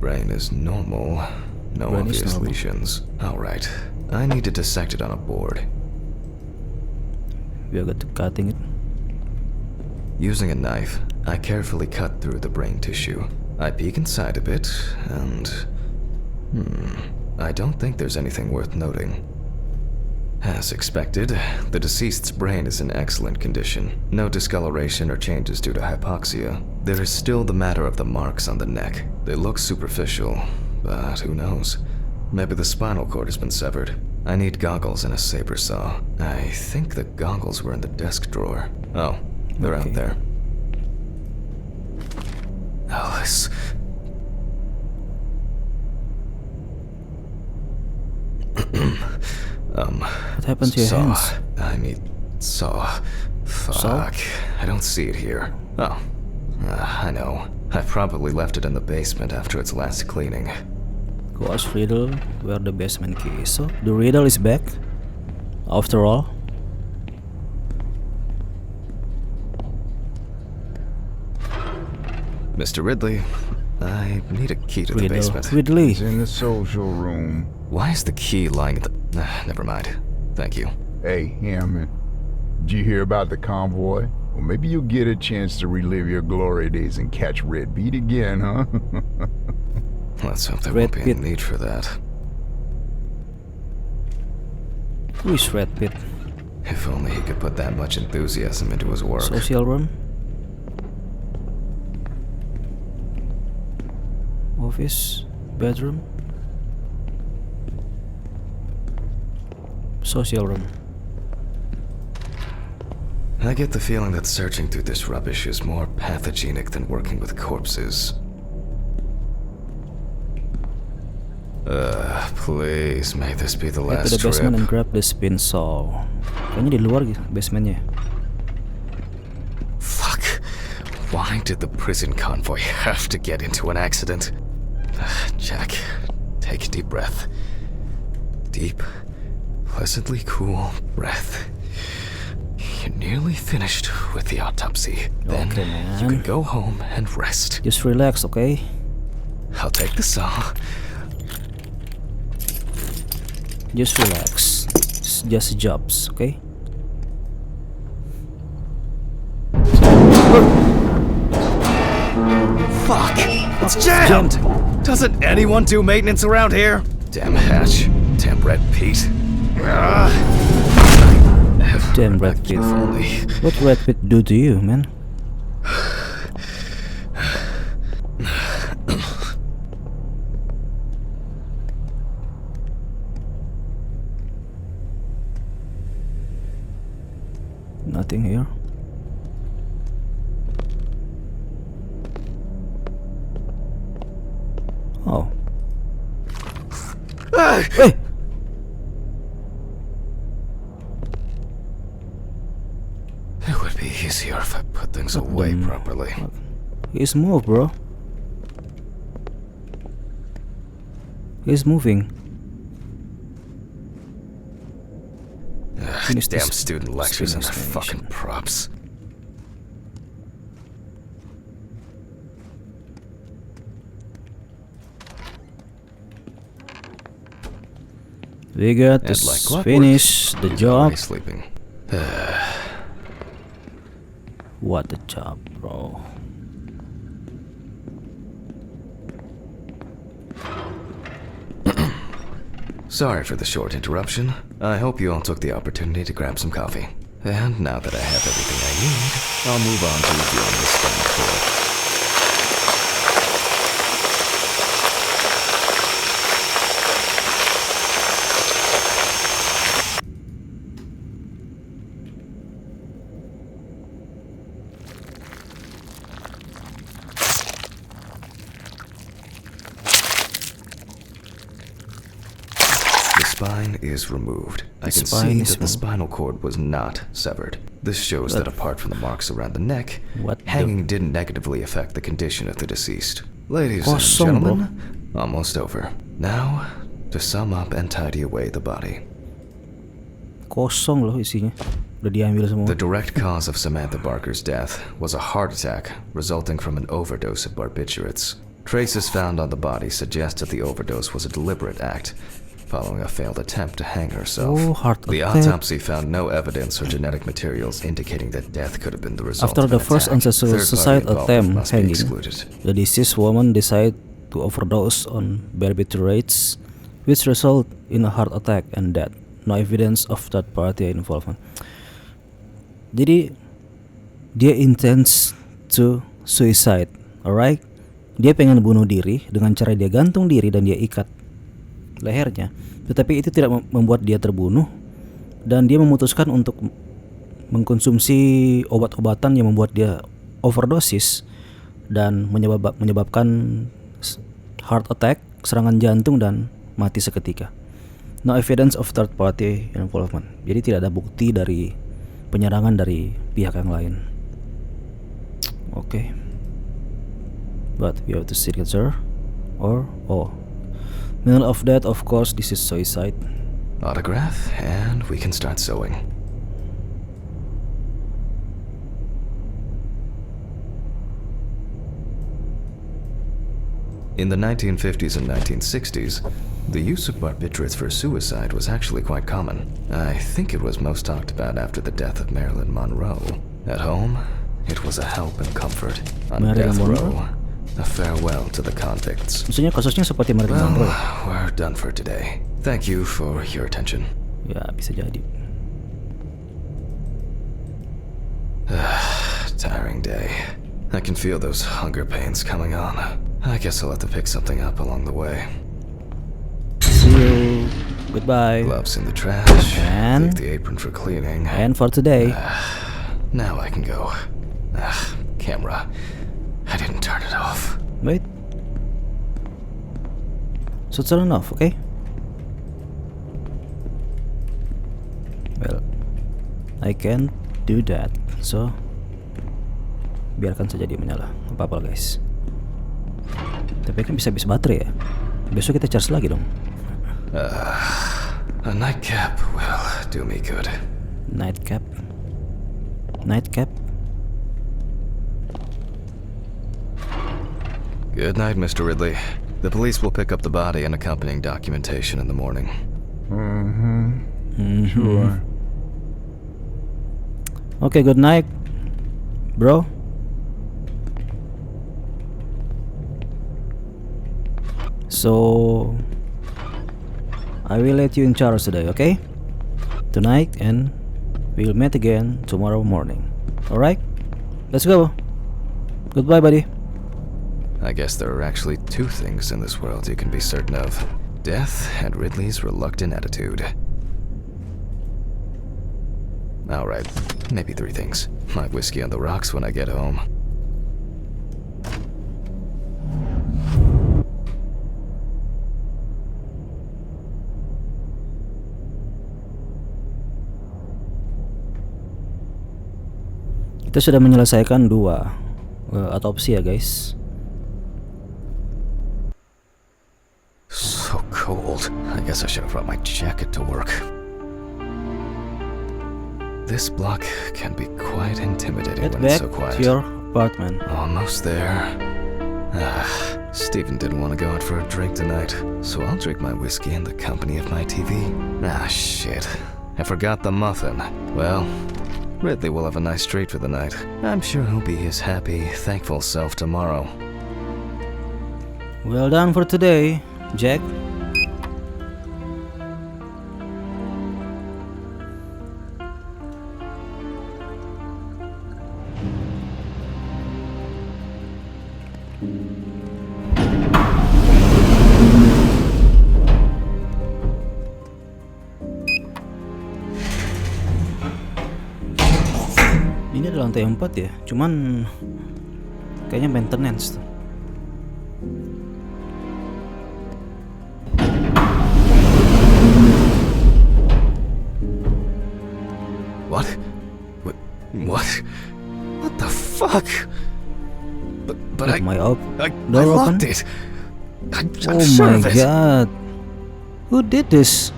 Speaker 1: Brain is normal. No
Speaker 2: Brain is
Speaker 1: obvious
Speaker 2: normal.
Speaker 1: lesions. Alright. I need to dissect it on a board.
Speaker 2: We are going to cutting it.
Speaker 1: Using a knife, I carefully cut through the brain tissue. I peek inside a bit, and... I don't think there's anything worth noting. As expected, the deceased's brain is in excellent condition. No discoloration or changes due to hypoxia. There is still the matter of the marks on the neck. They look superficial, but who knows? Maybe the spinal cord has been severed. I need goggles and a saber saw. I think the goggles were in the desk drawer. Oh, they're
Speaker 2: Okay.
Speaker 1: out there. Alice.
Speaker 2: What happened to your
Speaker 1: saw.
Speaker 2: hands?
Speaker 1: I mean, saw. Fuck.
Speaker 2: Saw?
Speaker 1: I don't see it here. Oh. I know. I probably left it in the basement after its last cleaning.
Speaker 2: Ghost riddle where the basement key is. So the riddle is back. After all.
Speaker 1: Mr. Ridley, I need a key to the
Speaker 2: Riddle.
Speaker 1: basement.
Speaker 2: Ridley.
Speaker 5: It's in the social room.
Speaker 1: Why is the key lying at the... never mind. Thank you.
Speaker 5: Hey, Hammond. Did you hear about the convoy? Well, maybe you'll get a chance to relive your glory days and catch Red Beat again, huh?
Speaker 1: Let's hope there
Speaker 2: Red
Speaker 1: won't be
Speaker 2: Pit.
Speaker 1: any need for that.
Speaker 2: Who is Red Pit?
Speaker 1: If only he could put that much enthusiasm into his work.
Speaker 2: Social room. Office. Bedroom. Social room.
Speaker 1: I get the feeling that searching through this rubbish is more pathogenic than working with corpses. Please, may this be the
Speaker 2: Head to
Speaker 1: last
Speaker 2: the basement
Speaker 1: trip.
Speaker 2: and grab the spin saw. Kayaknya di luar gitu basementnya.
Speaker 1: Fuck. Why did the prison convoy have to get into an accident? Jack, take a deep breath. Deep, pleasantly cool breath. You're nearly finished with the autopsy. Then
Speaker 2: Okay,
Speaker 1: you can
Speaker 2: man.
Speaker 1: go home and rest.
Speaker 2: Just relax, okay?
Speaker 1: I'll take the saw.
Speaker 2: Just relax. It's just jobs, okay?
Speaker 1: Fuck! It's jammed! Doesn't anyone do maintenance around here? Damn hatch. Damn Red Pete.
Speaker 2: Damn Red Pit.
Speaker 1: If only.
Speaker 2: What Red Pit do to you, man? Nothing here. Oh. Hey!
Speaker 1: It would be easier if I put things away properly.
Speaker 2: He's moved, bro. He's moving. Finish
Speaker 1: Damn
Speaker 2: this
Speaker 1: student lectures and their
Speaker 2: explanation.
Speaker 1: fucking props.
Speaker 2: We got to
Speaker 1: And like clockwork,
Speaker 2: finish the
Speaker 1: he's
Speaker 2: job.
Speaker 1: already sleeping.
Speaker 2: What a job, bro.
Speaker 1: Sorry for the short interruption. I hope you all took the opportunity to grab some coffee. And now that I have everything I need, I'll move on to reviewing the spinal cord. spine is removed. I can
Speaker 2: spine
Speaker 1: see
Speaker 2: is
Speaker 1: that the spinal cord was not severed. This shows that apart from the marks around the neck,
Speaker 2: What the-
Speaker 1: hanging didn't negatively affect the condition of the deceased. Ladies and
Speaker 2: Kosong, bro.
Speaker 1: gentlemen, almost over. Now, to sum up and tidy away the body.
Speaker 2: Kosong loh isinya. Udah diambil semua.
Speaker 1: The direct cause of Samantha Barker's death was a heart attack resulting from an overdose of barbiturates. Traces found on the body suggest that the overdose was a deliberate act, following a failed attempt to hang herself.
Speaker 2: Oh, heart
Speaker 1: The
Speaker 2: attack.
Speaker 1: autopsy found no evidence or genetic materials indicating that death could have been the result
Speaker 2: After
Speaker 1: of
Speaker 2: the
Speaker 1: an
Speaker 2: first
Speaker 1: attack.
Speaker 2: unsuccessful
Speaker 1: Third-party
Speaker 2: suicide
Speaker 1: involvement
Speaker 2: attempt
Speaker 1: must be
Speaker 2: hanging,
Speaker 1: excluded.
Speaker 2: the deceased woman decided to overdose on barbiturates, which result in a heart attack and death. No evidence of third party involvement. Jadi dia intends to suicide, alright? Dia pengen bunuh diri dengan cara dia gantung diri dan dia ikat lehernya. Tetapi itu tidak membuat dia terbunuh, dan dia memutuskan untuk mengkonsumsi obat-obatan yang membuat dia overdosis dan menyebabkan heart attack, serangan jantung, dan mati seketika. No evidence of third party involvement. Jadi tidak ada bukti dari penyerangan dari pihak yang lain. Okay. But we have to signature or middle of that, of course, this is suicide.
Speaker 1: Autograph, and we can start sewing. In the 1950s and 1960s, the use of barbiturates for suicide was actually quite common. I think it was most talked about after the death of Marilyn Monroe. At home, it was a help and comfort. On
Speaker 2: Marilyn
Speaker 1: death
Speaker 2: Monroe?
Speaker 1: row, a farewell to the convicts.
Speaker 2: Maksudnya kasusnya seperti Marilyn
Speaker 1: Well,
Speaker 2: Monroe.
Speaker 1: we're done for today. Thank you for your attention.
Speaker 2: Ya, bisa jadi.
Speaker 1: Tiring day. I can feel those hunger pains coming on. I guess I'll have to pick something up along the way.
Speaker 2: See you. Goodbye.
Speaker 1: Gloves in the trash.
Speaker 2: And-
Speaker 1: Leave the apron for cleaning.
Speaker 2: And for today.
Speaker 1: Now I can go. Camera. I didn't turn it off.
Speaker 2: Wait. So turn off, okay? Well, I can't do that. So biarkan saja dia menyala. Apa-apa guys. Tapi kan bisa habis baterai ya. Besok kita charge lagi dong.
Speaker 1: A nightcap will do me good.
Speaker 2: Nightcap. Nightcap.
Speaker 1: Good night, Mr. Ridley. The police will pick up the body and accompanying documentation in the morning.
Speaker 5: Sure.
Speaker 2: Okay, good night, bro. So I will let you in charge today, okay? Tonight, and we'll meet again tomorrow morning. Alright? Let's go. Goodbye, buddy.
Speaker 1: I guess there are actually two things in this world you can be certain of. Death and Ridley's reluctant attitude. Alright, maybe three things. My whiskey on the rocks when I get home.
Speaker 2: Kita sudah menyelesaikan 2 autopsi ya guys.
Speaker 1: So cold. I guess I should have brought my jacket to work. This block can be quite intimidating
Speaker 2: Get
Speaker 1: when
Speaker 2: back
Speaker 1: it's so quiet.
Speaker 2: to your apartment.
Speaker 1: Almost there. Stephen didn't want to go out for a drink tonight, so I'll drink my whiskey in the company of my TV. Shit. I forgot the muffin. Well, Ridley will have a nice treat for the night. I'm sure he'll be his happy, thankful self tomorrow.
Speaker 2: Well done for today, Jack. Ini ada lantai 4 ya, cuman kayaknya maintenance tuh.
Speaker 1: fuck? But I
Speaker 2: door
Speaker 1: locked
Speaker 2: open?
Speaker 1: it. I'm
Speaker 2: Oh
Speaker 1: sure
Speaker 2: my
Speaker 1: of it.
Speaker 2: god. Who did this?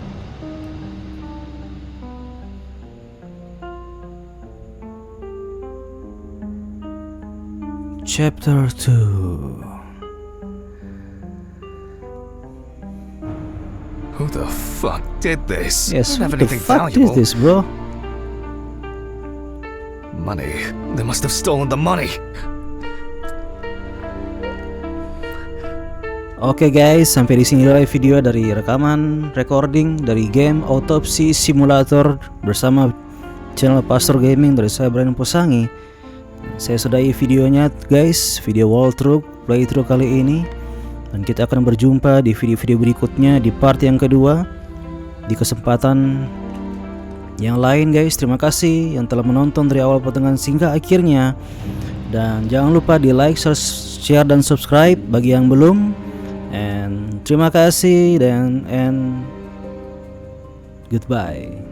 Speaker 2: Chapter 2.
Speaker 1: Who the fuck did this?
Speaker 2: Yes,
Speaker 1: I don't have
Speaker 2: what the
Speaker 1: anything
Speaker 2: fuck
Speaker 1: valuable.
Speaker 2: is this, bro?
Speaker 1: Money. They must have stolen the money.
Speaker 2: Oke guys, sampai di sini dulu video dari rekaman recording dari game Autopsy Simulator bersama channel Pastor Gaming dari saya Brian Posangi. Saya sudahi videonya guys, video walkthrough playthrough kali ini, dan kita akan berjumpa di video-video berikutnya di part yang kedua di kesempatan yang lain guys. Terima kasih yang telah menonton dari awal pertengahan hingga akhirnya, dan jangan lupa di like, share dan subscribe bagi yang belum. And terima kasih dan goodbye.